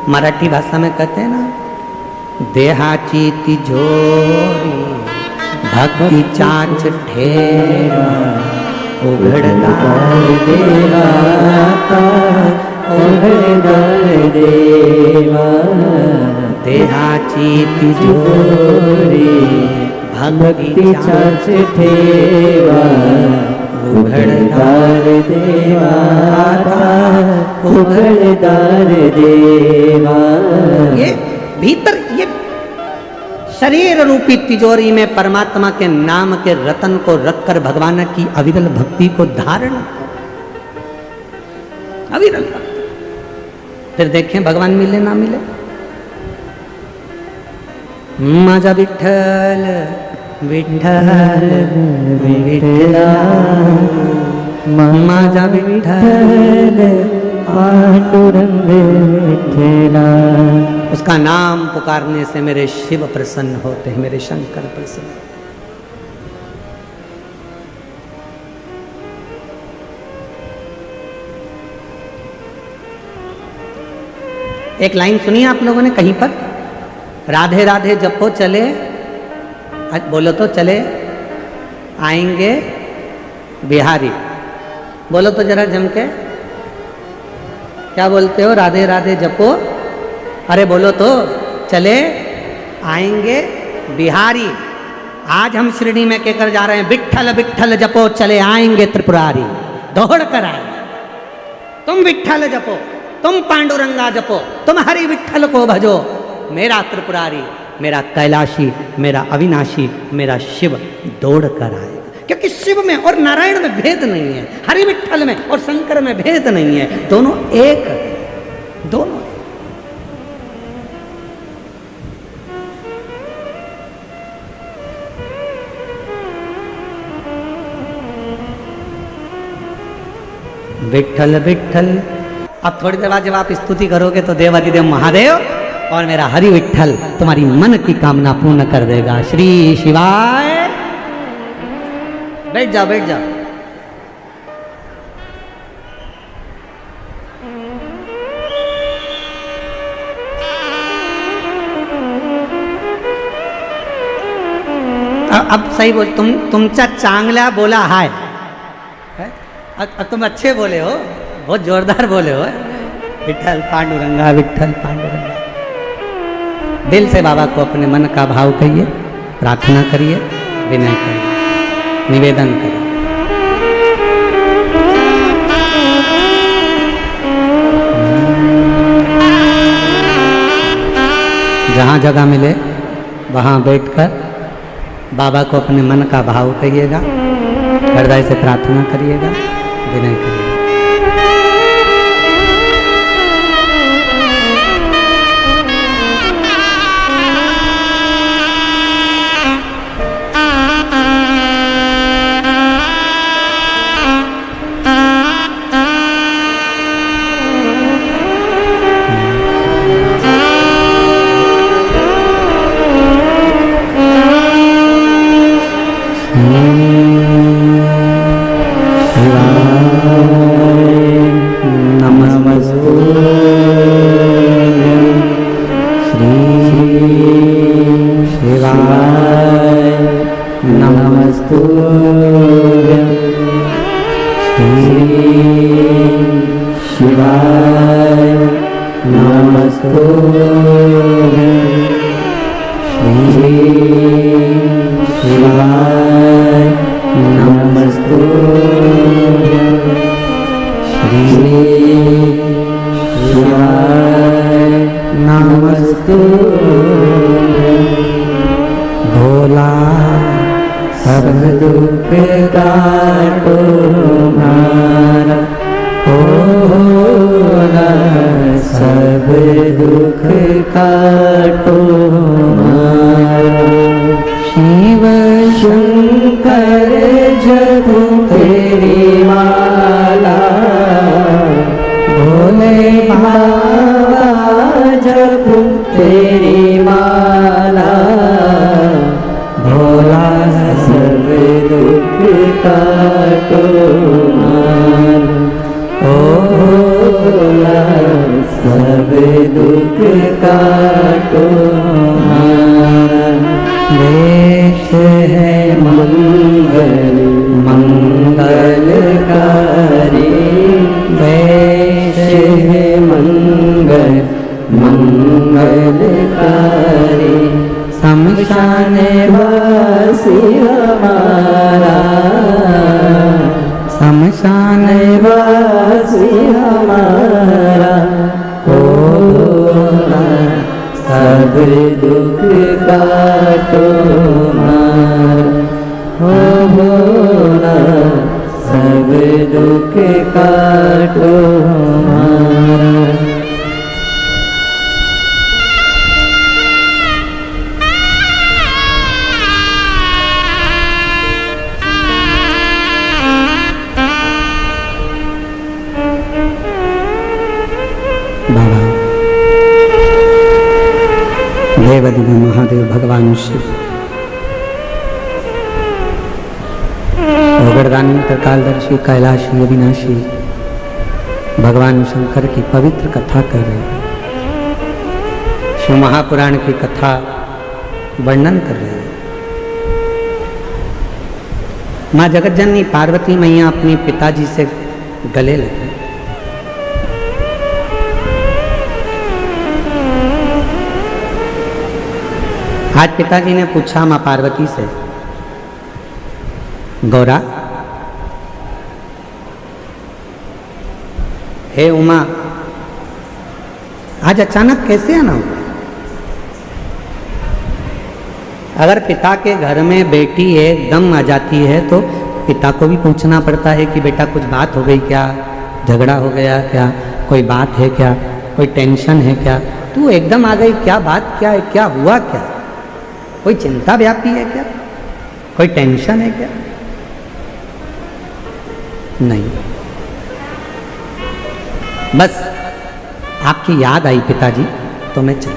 मराठी भाषा में कहते हैं ना, देहाची तिजोरी भक्ति चाच ठेवा उघडदार देवा उघडदार देवा देहाची तिजोरी भक्ति चाच ठेवा उघडदार देवा उघडदार देवा। ये भीतर ये शरीर रूपी तिजोरी में परमात्मा के नाम के रतन को रखकर भगवान की अविरल भक्ति को धारण, अविरल भक्ति। फिर देखें भगवान मिले ना मिले। माझा विठ्ठल विठ्ठल विठ्ठला माझा विठ्ठल पांडुरंग विठ्ठला। उसका नाम पुकारने से मेरे शिव प्रसन्न होते हैं, मेरे शंकर प्रसन्न। एक लाइन सुनी आप लोगों ने कहीं पर, राधे राधे जपो चले, बोलो तो चले आएंगे बिहारी। बोलो तो जरा जम के, क्या बोलते हो? राधे राधे जपो, अरे बोलो तो चले आएंगे बिहारी। आज हम शिरडी में कहकर जा रहे हैं, विठ्ठल विठ्ठल जपो चले आएंगे त्रिपुरारी। दौड़ कर आए, तुम विठ्ठल जपो, तुम पांडुरंगा जपो, तुम हरि विठ्ठल को भजो, मेरा त्रिपुरारी, मेरा कैलाशी, मेरा अविनाशी, मेरा शिव दौड़ कर आएगा। क्योंकि शिव में और नारायण में भेद नहीं है, हरि विठ्ठल में और शंकर में भेद नहीं है, दोनों एक, दोनों। विठ्ठल विठ्ठल। अब थोड़ी देर बाद जब आप स्तुति करोगे तो देवादिदेव महादेव और मेरा हरि विठ्ठल तुम्हारी मन की कामना पूर्ण कर देगा। श्री शिवाय। बैठ जाओ बैठ जाओ। अब सही बोल, तुमचा चांगला बोला हाय, तुम अच्छे बोले हो, बहुत जोरदार बोले हो। विठ्ठल पांडुरंगा विठ्ठल पांडुरंगा। दिल से बाबा को अपने मन का भाव कहिए, प्रार्थना करिए, विनय करिए, निवेदन करिए। जहाँ जगह मिले वहाँ बैठकर बाबा को अपने मन का भाव कहिएगा, हृदय से प्रार्थना करिएगा, विनय करिएगा। भोला सब दुख काटो मारा, भोला सब दुख काटो मारा। शिव शंकर जप तेरी माला, भोले बाबा जप तेरी माला। भोला सब दुख काटो हमारा। वेश है मंगल मंगलकारी, वेश है मंगल मंगलकारी। शमशान वासी हमारा, शमशान वासी हमारा। ओ भोला सब दुख काटो हमारा। ओ भोला सब दुख काटो हमारा। बाबा देवादिदेव महादेव भगवान शिव ओगड़दानी त्रिकालदर्शी कैलाशी अविनाशी भगवान शंकर की पवित्र कथा कर रहे हैं। शिव महापुराण की कथा वर्णन कर रहे हैं। माँ जगतजननी पार्वती मैया अपने पिताजी से गले लगी। आज पिताजी ने पूछा माँ पार्वती से, गौरा, हे उमा, आज अचानक कैसे आना हुआ? अगर पिता के घर में बेटी एकदम आ जाती है तो पिता को भी पूछना पड़ता है कि बेटा कुछ बात हो गई क्या, झगड़ा हो गया क्या, कोई बात है क्या, कोई टेंशन है क्या, तू एकदम आ गई, क्या बात क्या है, क्या हुआ क्या, कोई चिंता व्यापी है क्या, कोई टेंशन है क्या? नहीं, बस आपकी याद आई पिताजी तो मैं चल।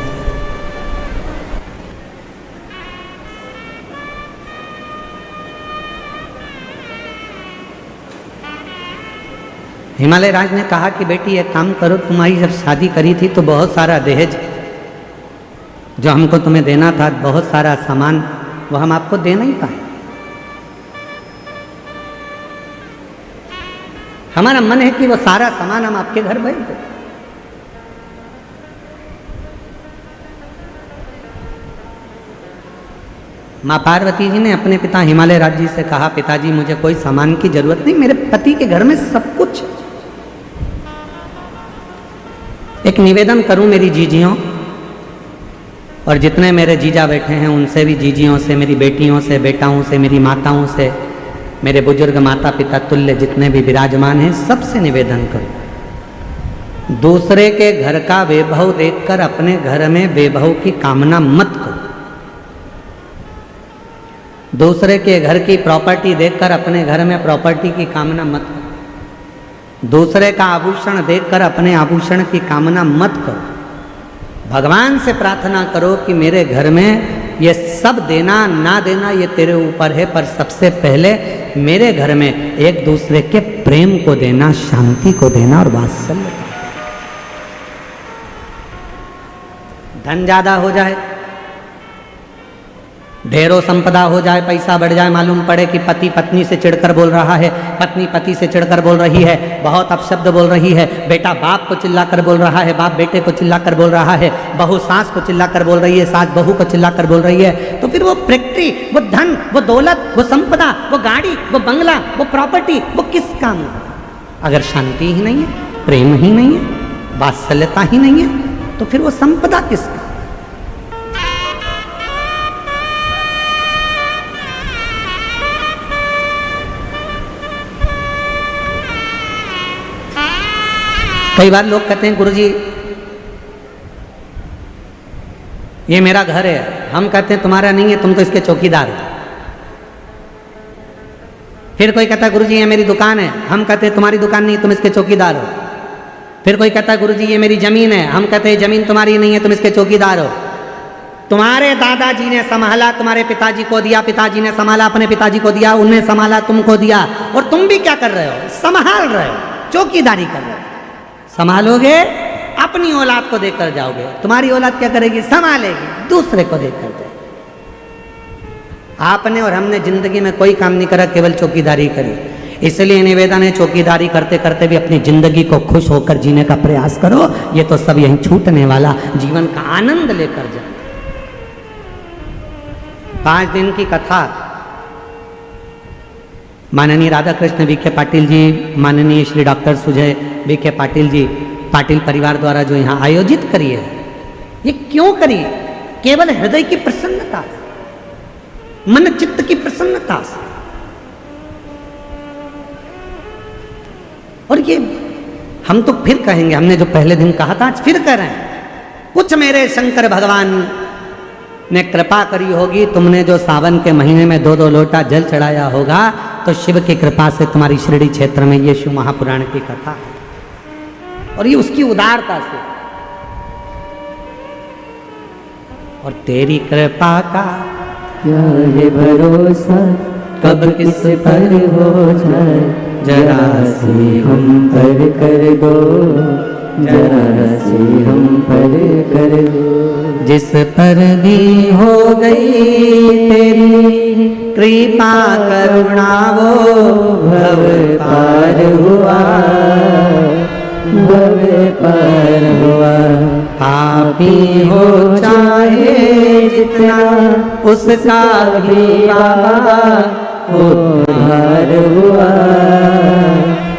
हिमालय राज ने कहा कि बेटी एक काम करो, तुम्हारी जब शादी करी थी तो बहुत सारा दहेज जो हमको तुम्हें देना था, बहुत सारा सामान, वो हम आपको दे नहीं पाए। हमारा मन है कि वो सारा सामान हम आपके घर भेज दें। माँ पार्वती जी ने अपने पिता हिमालय राज जी से कहा, पिताजी मुझे कोई सामान की जरूरत नहीं, मेरे पति के घर में सब कुछ। एक निवेदन करूं मेरी जीजियों और जितने मेरे जीजा बैठे हैं उनसे भी, जीजियों से, मेरी बेटियों से, बेटाओं से, मेरी माताओं से, मेरे बुजुर्ग माता पिता तुल्य जितने भी विराजमान हैं, सबसे निवेदन करो, दूसरे के घर का वैभव देखकर अपने घर में वैभव की कामना मत करो। दूसरे के घर की प्रॉपर्टी देखकर अपने घर में प्रॉपर्टी की कामना मत करो। दूसरे का आभूषण देखकर अपने आभूषण की कामना मत करो। भगवान से प्रार्थना करो कि मेरे घर में ये सब देना ना देना ये तेरे ऊपर है, पर सबसे पहले मेरे घर में एक दूसरे के प्रेम को देना, शांति को देना और वात्सल्य। धन ज्यादा हो जाए, ढेरों संपदा हो जाए, पैसा बढ़ जाए, मालूम पड़े कि पति पत्नी से चिढ़कर बोल रहा है, पत्नी पति से चिढ़कर बोल रही है, बहुत अपशब्द बोल रही है, बेटा बाप को चिल्लाकर बोल रहा है, बाप बेटे को चिल्लाकर बोल रहा है, बहू सास को चिल्लाकर बोल रही है, सास बहू को चिल्लाकर बोल रही है, तो फिर वो प्रैक्टी, वो धन, वो दौलत, वो संपदा, वो गाड़ी, वो बंगला, वो प्रॉपर्टी, वो किस काम? अगर शांति ही नहीं है, प्रेम ही नहीं है, वात्सल्यता ही नहीं है, तो फिर वो संपदा किसका? कई बार लोग कहते हैं गुरुजी ये मेरा घर है, हम कहते हैं तुम्हारा नहीं है, तुम तो इसके चौकीदार हो। फिर कोई कहता है गुरुजी ये मेरी दुकान है, हम कहते हैं तुम्हारी दुकान नहीं, तुम इसके चौकीदार हो। फिर कोई कहता है गुरुजी ये मेरी जमीन है, हम कहते हैं जमीन तुम्हारी नहीं है, तुम इसके चौकीदार हो। तुम्हारे दादाजी ने संभाला, तुम्हारे पिताजी को दिया, पिताजी ने संभाला, अपने पिताजी को दिया, उन्हें संभाला, तुमको दिया, और तुम भी क्या कर रहे हो? संभाल रहे हो। चौकीदारी कर रहे हो। संभालोगे, अपनी औलाद को देकर जाओगे, तुम्हारी औलाद क्या करेगी? संभालेगी, दूसरे को देकर जाएगी। आपने और हमने जिंदगी में कोई काम नहीं करा, केवल चौकीदारी करी। इसलिए निवेदन है, चौकीदारी करते करते भी अपनी जिंदगी को खुश होकर जीने का प्रयास करो। ये तो सब यहीं छूटने वाला, जीवन का आनंद लेकर जाओ। 5 दिन की कथा माननीय राधा कृष्ण वीके पाटिल जी, माननीय श्री डॉक्टर सुजय वीके पाटिल जी, पाटिल परिवार द्वारा जो यहाँ आयोजित करी है, ये क्यों करी? केवल हृदय की प्रसन्नता, मन चित्त की प्रसन्नता से। और ये हम तो फिर कहेंगे, हमने जो पहले दिन कहा था आज फिर कह रहे हैं, कुछ मेरे शंकर भगवान ने कृपा करी होगी, तुमने जो सावन के महीने में 2-2 लोटा जल चढ़ाया होगा, तो शिव की कृपा से तुम्हारी शिरडी क्षेत्र में ये शिव महापुराण की कथा है। और ये उसकी उदारता से, और तेरी कृपा का क्या है भरोसा, कब किस पर हो जाए, जरा सी हम पर कर दो, जरा सी हम पर कर दो। जिस पर भी हो गई तेरी कृपा करुणा, वो भव पार हुआ, भव पार हुआ। पापी हो चाहे जितना, उसका भी बाबा उद्धार हुआ,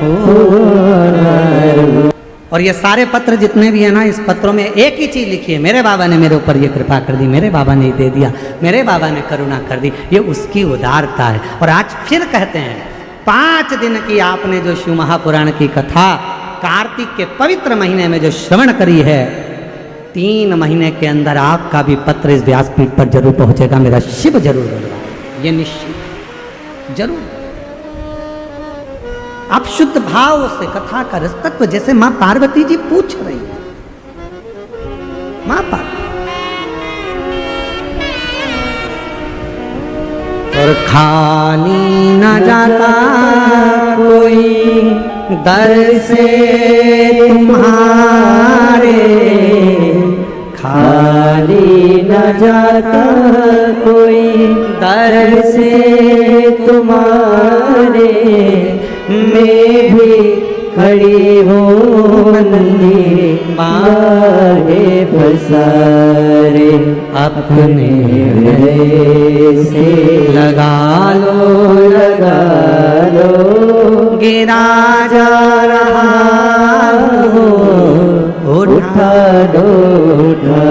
उद्धार हुआ। और ये सारे पत्र जितने भी है ना, इस पत्रों में एक ही चीज लिखी है, मेरे बाबा ने मेरे ऊपर ये कृपा कर दी, मेरे बाबा ने दे दिया, मेरे बाबा ने करुणा कर दी। ये उसकी उदारता है। और आज फिर कहते हैं, 5 दिन की आपने जो शिव महापुराण की कथा कार्तिक के पवित्र महीने में जो श्रवण करी है, 3 महीने के अंदर आपका भी पत्र इस व्यासपीठ पर जरूर पहुंचेगा। मेरा शिव जरूर बोलवा, ये निश्चित जरूर। आप शुद्ध भाव से कथा का रस तत्व, जैसे मां पार्वती जी पूछ रही है, मां पार्वती, और खाली न जाता कोई दर से तुम्हारे, खाली न जाता कोई दर से तुम्हारे, मैं भी खड़ी हूँ मंदिर बाहे पसारे, अपने हृदय से लगा लो, लगा लो, गिरा जा रहा हो, उठा दो, उठा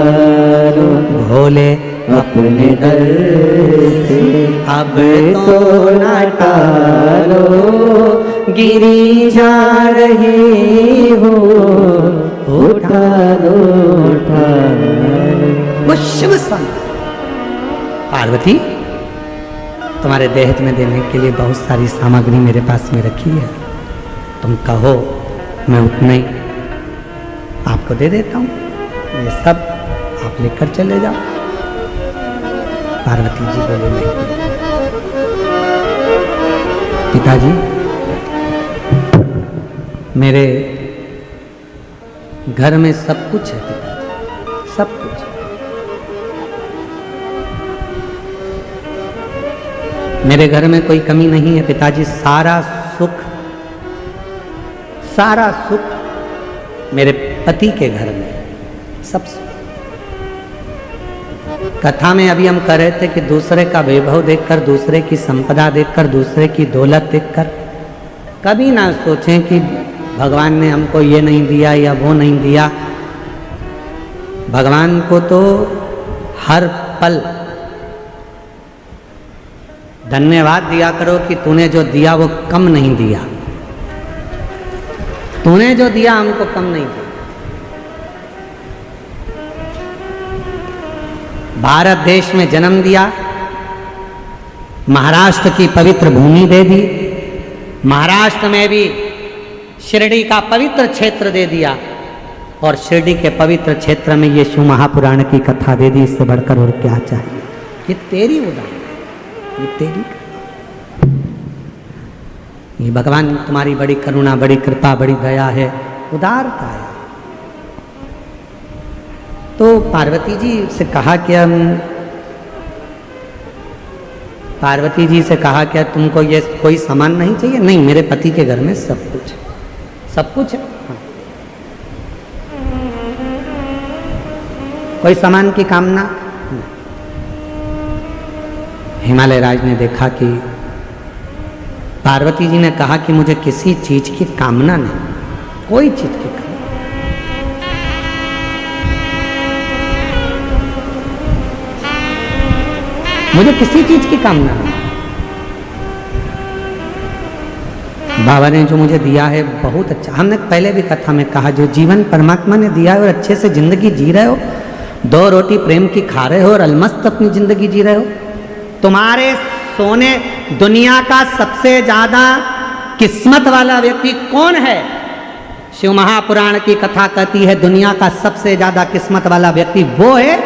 दो, भोले अपने दर से अब तो न टालो, गिरी जा रही हो, उठा दो, उठा दो। वो शिव संत पार्वती, तुम्हारे देह में देने के लिए बहुत सारी सामग्री मेरे पास में रखी है, तुम कहो मैं उतना ही आपको दे देता हूँ, ये सब आप लेकर चले जाओ। पार्वती जी बोले नहीं। पिताजी, मेरे घर में सब कुछ है पिताजी, सब कुछ। मेरे घर में कोई कमी नहीं है पिताजी, सारा सुख मेरे पति के घर में, सब सुख। कथा में अभी हम कह रहे थे कि दूसरे का वैभव देखकर, दूसरे की संपदा देखकर, दूसरे की दौलत देखकर कभी ना सोचें कि भगवान ने हमको ये नहीं दिया या वो नहीं दिया। भगवान को तो हर पल धन्यवाद दिया करो कि तूने जो दिया वो कम नहीं दिया, तूने जो दिया हमको कम नहीं दिया। भारत देश में जन्म दिया, महाराष्ट्र की पवित्र भूमि दे दी, महाराष्ट्र में भी शिरडी का पवित्र क्षेत्र दे दिया, और शिरडी के पवित्र क्षेत्र में ये शिव महापुराण की कथा दे दी। इससे बढ़कर और क्या चाहिए? ये तेरी उदाहरण, ये तेरी। ये भगवान तुम्हारी बड़ी करुणा, बड़ी कृपा, बड़ी दया है, उदारता है। तो पार्वती जी से कहा क्या तुमको ये कोई सामान नहीं चाहिए? नहीं, मेरे पति के घर में सब कुछ है। हाँ। कोई सामान की कामना नहीं। हिमालय राज ने देखा कि पार्वती जी ने कहा कि मुझे किसी चीज की कामना नहीं, कोई चीज की कामना। मुझे किसी चीज की कामना नहीं। बाबा ने जो मुझे दिया है बहुत अच्छा। हमने पहले भी कथा में कहा, जो जीवन परमात्मा ने दिया है और अच्छे से जिंदगी जी रहे हो, 2 रोटी प्रेम की खा रहे हो और अलमस्त अपनी जिंदगी जी रहे हो। तुम्हारे सोने दुनिया का सबसे ज्यादा किस्मत वाला व्यक्ति कौन है? शिव महापुराण की कथा कहती है दुनिया का सबसे ज्यादा किस्मत वाला व्यक्ति वो है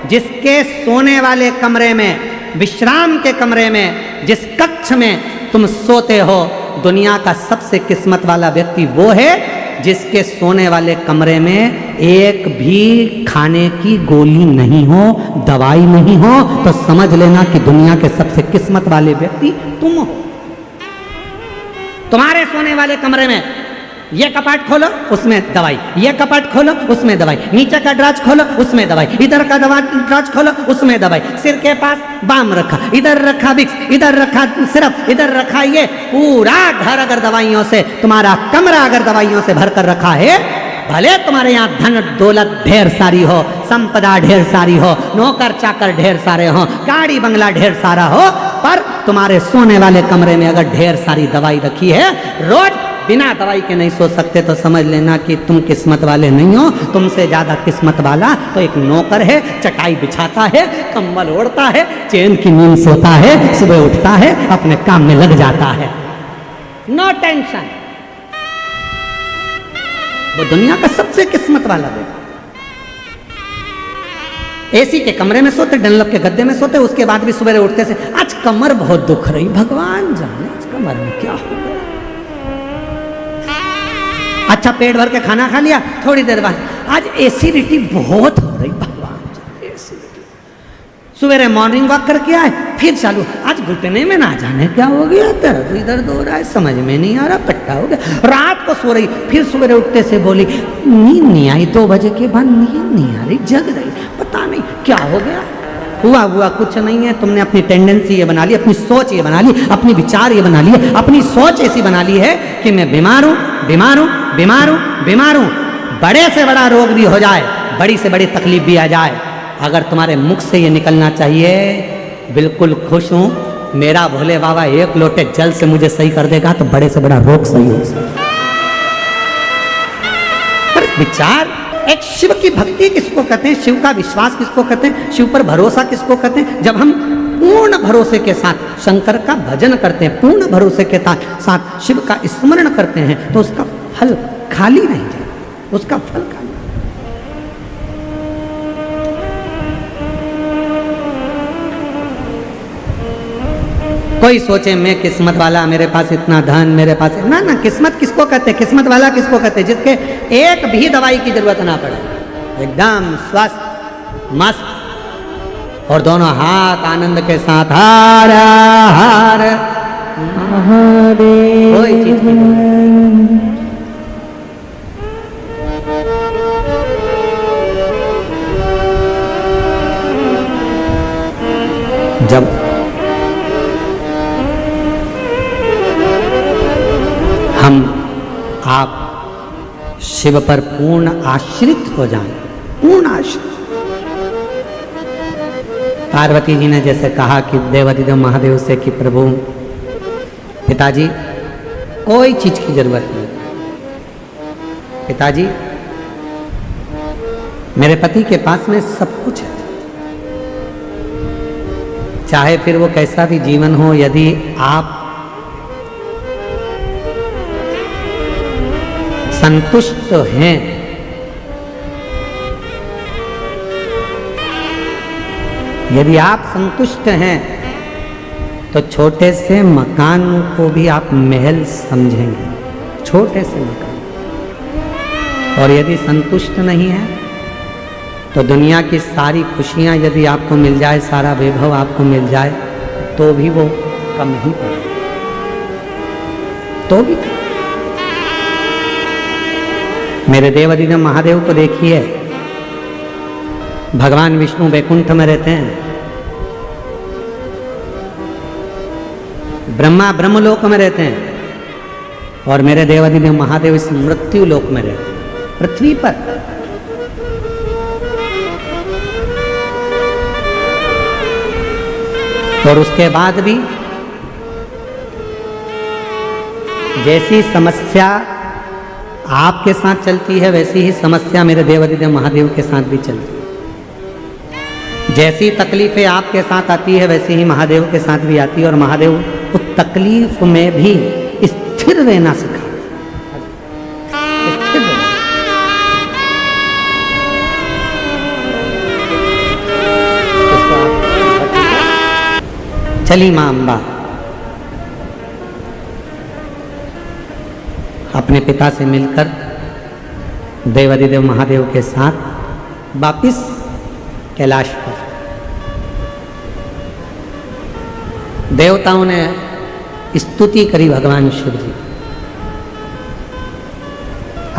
जिसके सोने वाले कमरे में, विश्राम के कमरे में, जिस कक्ष में तुम सोते हो, दुनिया का सबसे किस्मत वाला व्यक्ति वो है जिसके सोने वाले कमरे में एक भी खाने की गोली नहीं हो, दवाई नहीं हो, तो समझ लेना कि दुनिया के सबसे किस्मत वाले व्यक्ति तुम हो। तुम्हारे सोने वाले कमरे में ये कपाट खोलो उसमें दवाई, ये कपाट खोलो उसमें दवाई, नीचे का ड्राज खोलो उसमें दवाई, इधर का ड्राज खोलो उसमें दवाई, सिर के पास बाम रखा, इधर रखा विक्स, इधर रखा सिरप, इधर रखा ये, पूरा घर अगर दवाइयों से, तुम्हारा कमरा अगर दवाइयों से भरकर रखा है, भले तुम्हारे यहाँ धन दौलत ढेर सारी हो, संपदा ढेर सारी हो, नौकर चाकर ढेर सारे हो, गाड़ी बंगला ढेर सारा हो, पर तुम्हारे सोने वाले कमरे में अगर ढेर सारी दवाई रखी है, रोज बिना दवाई के नहीं सो सकते, तो समझ लेना कि तुम किस्मत वाले नहीं हो। तुमसे ज्यादा किस्मत वाला तो एक नौकर है, चटाई बिछाता है, कंबल ओढ़ता है, चैन की नींद सोता है, सुबह उठता है, अपने काम में लग जाता है, नो टेंशन। वो दुनिया का सबसे किस्मत वाला व्यक्ति। एसी के कमरे में सोते, डनलप के गद्दे में सोते, उसके बाद भी सुबह उठते से आज कमर बहुत दुख रही, भगवान जाने आज कमर में क्या हो गया। अच्छा पेट भर के खाना खा लिया, थोड़ी देर बाद आज एसिडिटी बहुत हो रही, भगवान जाने एसिडिटी। सवेरे मॉर्निंग वॉक करके आए, फिर चालू, आज घुटने में ना जाने क्या हो गया, दर्द इधर हो रहा है, समझ में नहीं आ रहा, पट्टा हो गया। रात को सो रही, फिर सवेरे उठते से बोली नींद नहीं आई, 2 बजे के बाद नींद नहीं आ रही, जग रही, पता नहीं क्या हो गया। हुआ कुछ नहीं है, तुमने अपनी टेंडेंसी ये बना ली, अपनी सोच ये बना ली, अपनी विचार ये बना ली, अपनी सोच ऐसी बना ली है कि मैं बीमार हूं, बीमार हूं, बीमार हूं, बीमार हूं। बड़े से बड़ा रोग भी हो जाए, बड़ी से बड़ी तकलीफ भी आ जाए, अगर तुम्हारे मुख से ये निकलना चाहिए बिल्कुल खुश हूं, मेरा भोले बाबा 1 लोटे जल से मुझे सही कर देगा, तो बड़े से बड़ा रोग सही हो सकता। विचार एक शिव की भक्ति किसको कहते हैं, शिव का विश्वास किसको कहते हैं, शिव पर भरोसा किसको कहते हैं। जब हम पूर्ण भरोसे के साथ शंकर का भजन करते हैं, पूर्ण भरोसे के साथ शिव का स्मरण करते हैं, तो उसका फल खाली नहीं जाता, उसका फल खाली। कोई सोचे मैं किस्मत वाला, मेरे पास इतना धन, मेरे पास ना, किस्मत किसको कहते हैं, किस्मत वाला किसको कहते हैं, जिसके एक भी दवाई की जरूरत ना पड़े, एकदम स्वस्थ मस्त, और दोनों हाथ आनंद के साथ हर हर महादेव। कोई चीज की जब हम आप शिव पर पूर्ण आश्रित हो जाएं, पूर्ण आश्रित। पार्वती जी ने जैसे कहा कि देवाधिदेव महादेव से कि प्रभु पिताजी कोई चीज की जरूरत नहीं, पिताजी मेरे पति के पास में सब कुछ है, चाहे फिर वो कैसा भी जीवन हो, यदि आप संतुष्ट हैं, यदि आप संतुष्ट हैं, तो छोटे से मकान को भी आप महल समझेंगे, छोटे से मकान। और यदि संतुष्ट नहीं है तो दुनिया की सारी खुशियां यदि आपको मिल जाए, सारा वैभव आपको मिल जाए, तो भी वो कम ही पड़े, तो भी। मेरे देवाधिदेव महादेव को देखिए, भगवान विष्णु वैकुंठ में रहते हैं, ब्रह्मा ब्रह्मलोक में रहते हैं, और मेरे देवाधिदेव महादेव इस मृत्यु लोक में रहते हैं, पृथ्वी पर। और उसके बाद भी जैसी समस्या आपके साथ चलती है, वैसी ही समस्या मेरे देवाधिदेव महादेव के साथ भी चलती है। जैसी तकलीफें आपके साथ आती है, वैसे ही महादेव के साथ भी आती है। और महादेव उस तकलीफ में भी स्थिर रहना सिखा, स्थिर रहना। चली मां अम्बा अपने पिता से मिलकर देवाधिदेव महादेव के साथ वापिस कैलाश पर। देवताओं ने स्तुति करी भगवान शिव जी।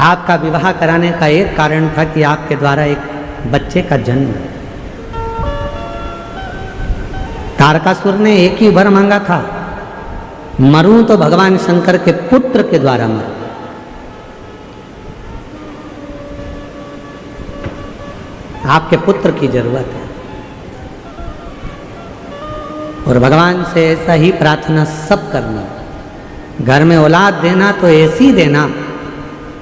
आपका विवाह कराने का एक कारण था कि आपके द्वारा एक बच्चे का जन्म। तारकासुर ने एक ही वर मांगा था, मरूं तो भगवान शंकर के पुत्र के द्वारा मरूं। आपके पुत्र की जरूरत है, और भगवान से ऐसा ही प्रार्थना सब करना। घर में औलाद देना तो ऐसी देना,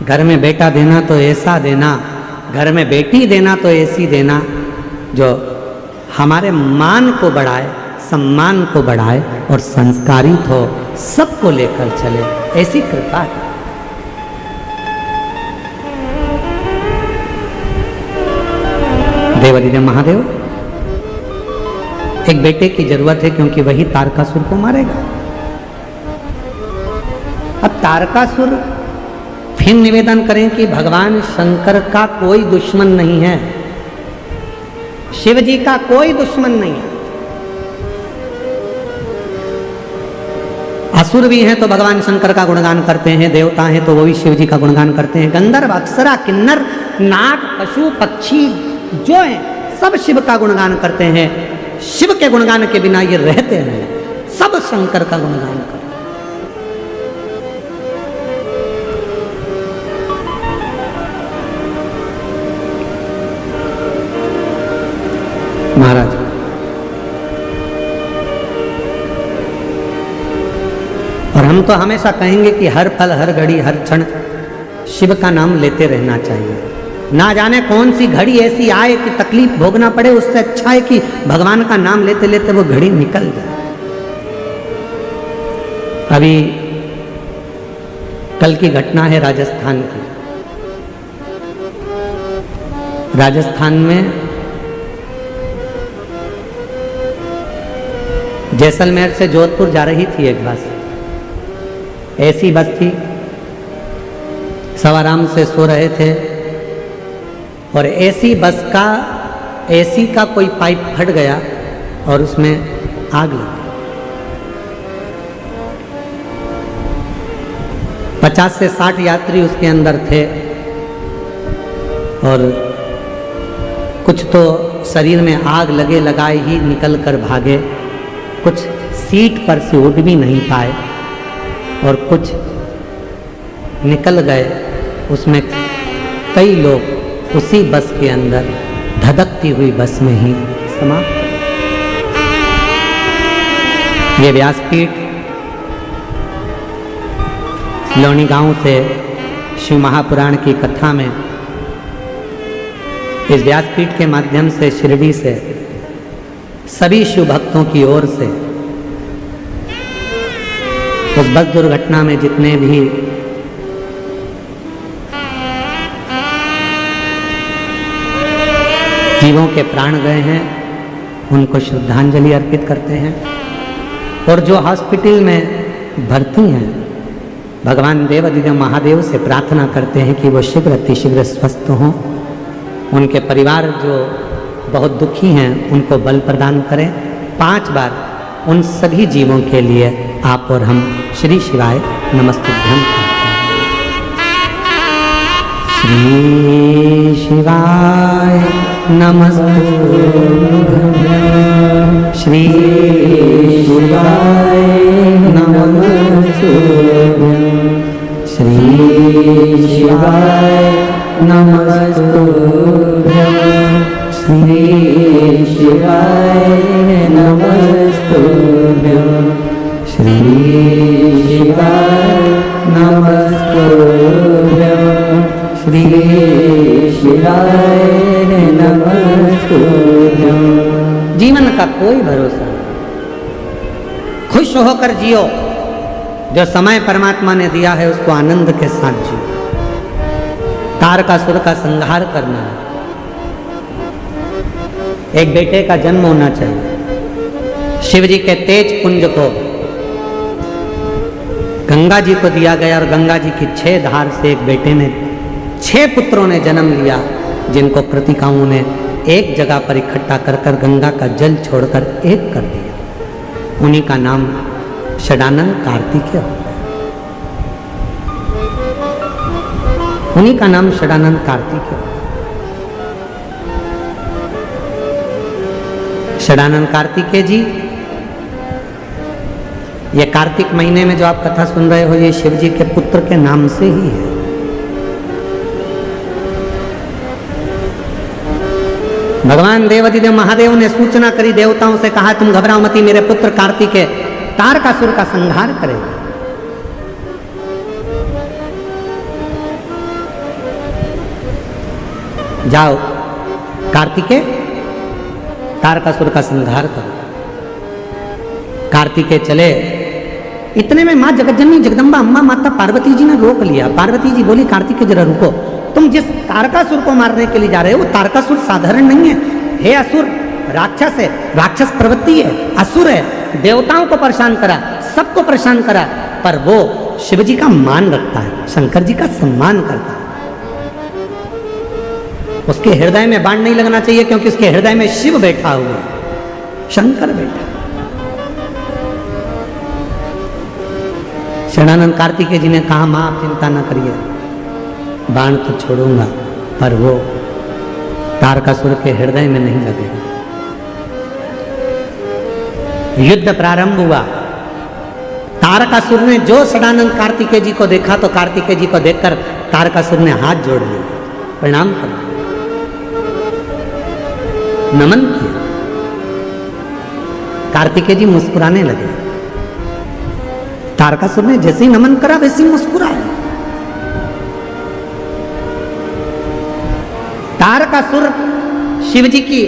घर में बेटा देना तो ऐसा देना, घर में बेटी देना तो ऐसी देना जो हमारे मान को बढ़ाए, सम्मान को बढ़ाए और संस्कारित हो, सबको लेकर चले, ऐसी कृपा है। देवाधिदेव महादेव एक बेटे की जरूरत है, क्योंकि वही तारकासुर को मारेगा। अब तारकासुर फिर निवेदन करें कि भगवान शंकर का कोई दुश्मन नहीं है, शिव जी का कोई दुश्मन नहीं है। असुर भी हैं तो भगवान शंकर का गुणगान करते हैं, देवता हैं तो वो भी शिव जी का गुणगान करते हैं। गंधर्व, अप्सरा, किन्नर, नाग, पशु, पक्षी जो हैं सब शिव का गुणगान करते हैं। शिव के गुणगान के बिना ये रहते नहीं, सब शंकर का गुणगान करते। महाराज और हम तो हमेशा कहेंगे कि हर पल, हर घड़ी, हर क्षण शिव का नाम लेते रहना चाहिए। ना जाने कौन सी घड़ी ऐसी आए कि तकलीफ भोगना पड़े, उससे अच्छा है कि भगवान का नाम लेते लेते वो घड़ी निकल जाए। अभी कल की घटना है राजस्थान की। राजस्थान में जैसलमेर से जोधपुर जा रही थी एक बस, ऐसी बस थी, सब आराम से सो रहे थे और एसी बस का एसी का कोई पाइप फट गया और उसमें आग लग गई। 50 से 60 यात्री उसके अंदर थे और कुछ तो शरीर में आग लगे लगाए ही निकल कर भागे, कुछ सीट पर से उठ भी नहीं पाए और कुछ निकल गए। उसमें कई लोग उसी बस के अंदर धधकती हुई बस में ही समाप्त। ये व्यासपीठ लौनी गांव से शिव महापुराण की कथा में इस व्यासपीठ के माध्यम से शिरडी से सभी शिव भक्तों की ओर से उस बस दुर्घटना में जितने भी जीवों के प्राण गए हैं उनको श्रद्धांजलि अर्पित करते हैं और जो हॉस्पिटल में भर्ती हैं, भगवान देवादिदेव महादेव से प्रार्थना करते हैं कि वो शीघ्र अतिशीघ्र स्वस्थ हों। उनके परिवार जो बहुत दुखी हैं उनको बल प्रदान करें। 5 बार उन सभी जीवों के लिए आप और हम श्री शिवाय नमस्तुभ्यं श्री शिवाय नमस्तुभ्यं श्री शिवाय नमस्तुभ्यं श्री शिवाय नमस्तुभ्यं श्री शिवाय नमस्तुभ्यं श्री शिवाय नमस्तुभ्यं श्री शिवाय नमस्तुभ्यं। जीवन का कोई भरोसा नहीं, खुश होकर जियो। जो समय परमात्मा ने दिया है उसको आनंद के साथ जियो। तारकासुर का संहार करना है। एक बेटे का जन्म होना चाहिए। शिव जी के तेज पुंज को गंगा जी को दिया गया और गंगा जी की 6 धार से एक बेटे ने 6 पुत्रों ने जन्म लिया, जिनको कृतिकाओं ने एक जगह पर इकट्ठा कर कर गंगा का जल छोड़कर एक कर दिया। उन्हीं का नाम षडानंद कार्तिकेय हो गया। उन्हीं का नाम षडानंद कार्तिकेय। षडानंद कार्तिकेय जी, ये कार्तिक महीने में जो आप कथा सुन रहे हो ये शिव जी के पुत्र के नाम से ही है। भगवान देवादिदेव महादेव ने सूचना करी, देवताओं से कहा तुम घबराओ मती, मेरे पुत्र कार्तिकेय तारकासुर का संहार करेगा। जाओ कार्तिकेय तारकासुर का संहार करो। कार्तिकेय चले। इतने में मां जगज्जननी जगदम्बा अम्मा माता पार्वती जी ने रोक लिया। पार्वती जी बोली कार्तिकेय जरा रुको, तुम जिस तारकासुर को मारने के लिए जा रहे हो वो तारकासुर साधारण नहीं है। हे असुर, राक्षस है, राक्षस प्रवृत्ति है, असुर है, देवताओं को परेशान करा, सबको परेशान करा, पर वो शिव जी का मान रखता है, शंकर जी का सम्मान करता है। उसके हृदय में बाण नहीं लगना चाहिए क्योंकि उसके हृदय में शिव बैठा हुआ है, शंकर बैठा। षडानंद कार्तिकेय जी ने कहा मां आप चिंता न करिए, बाण तो छोड़ूंगा पर वो तारकासुर के हृदय में नहीं लगेगा। युद्ध प्रारंभ हुआ। तारकासुर ने जो षडानंद कार्तिकेय जी को देखा तो कार्तिकेय जी को देखकर तारकासुर ने हाथ जोड़ लिया, प्रणाम कर नमन किया। कार्तिकेय जी मुस्कुराने लगे। तारकासुर ने जैसे ही नमन करा वैसे ही मुस्कुराया। तारकासुर शिव जी की,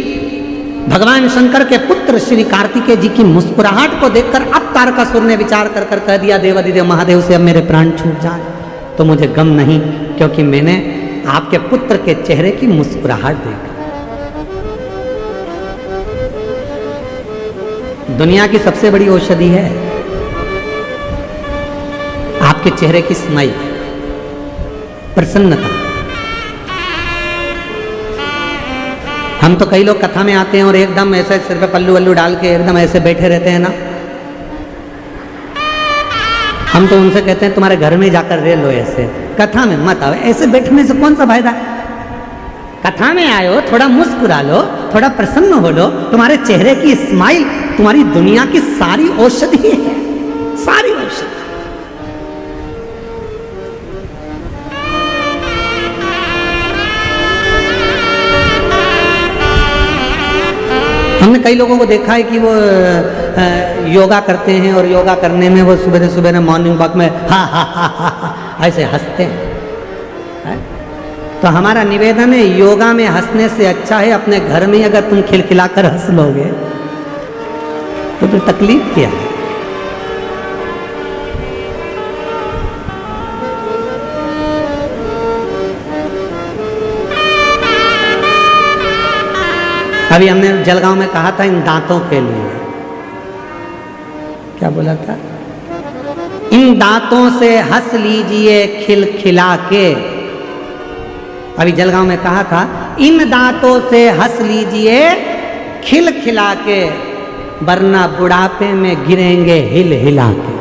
भगवान शंकर के पुत्र श्री कार्तिकेय जी की मुस्कुराहट को देखकर अब तारकासुर ने विचार कर कर कह दिया देवादिदेव महादेव से अब मेरे प्राण छूट जाए तो मुझे गम नहीं, क्योंकि मैंने आपके पुत्र के चेहरे की मुस्कुराहट देखी। दुनिया की सबसे बड़ी औषधि है आपके चेहरे की स्माइल, प्रसन्नता। हम तो कई लोग कथा में आते हैं और एकदम ऐसे सिर पे पल्लू वल्लू डाल के एकदम ऐसे बैठे रहते हैं ना। हम तो उनसे कहते हैं तुम्हारे घर में जाकर रह लो, ऐसे कथा में मत आओ, ऐसे बैठने से कौन सा फायदा। कथा में आयो, थोड़ा मुस्कुरा लो, थोड़ा प्रसन्न हो लो। तुम्हारे चेहरे की स्माइल तुम्हारी दुनिया की सारी औषधि है, सारी औषधि। हमने कई लोगों को देखा है कि वो योगा करते हैं और योगा करने में वो सुबह सुबह मॉर्निंग वॉक में हा हा हा हा ऐसे हंसते हैं। तो हमारा निवेदन है, योगा में हंसने से अच्छा है अपने घर में अगर तुम खिलखिलाकर हंस लोगे तो फिर तकलीफ क्या है। अभी हमने जलगांव में कहा था इन दांतों के लिए क्या बोला था? इन दांतों से हंस लीजिए खिलखिला के। अभी जलगांव में कहा था, इन दांतों से हंस लीजिए खिलखिला के, वरना बुढ़ापे में गिरेंगे हिल हिला के।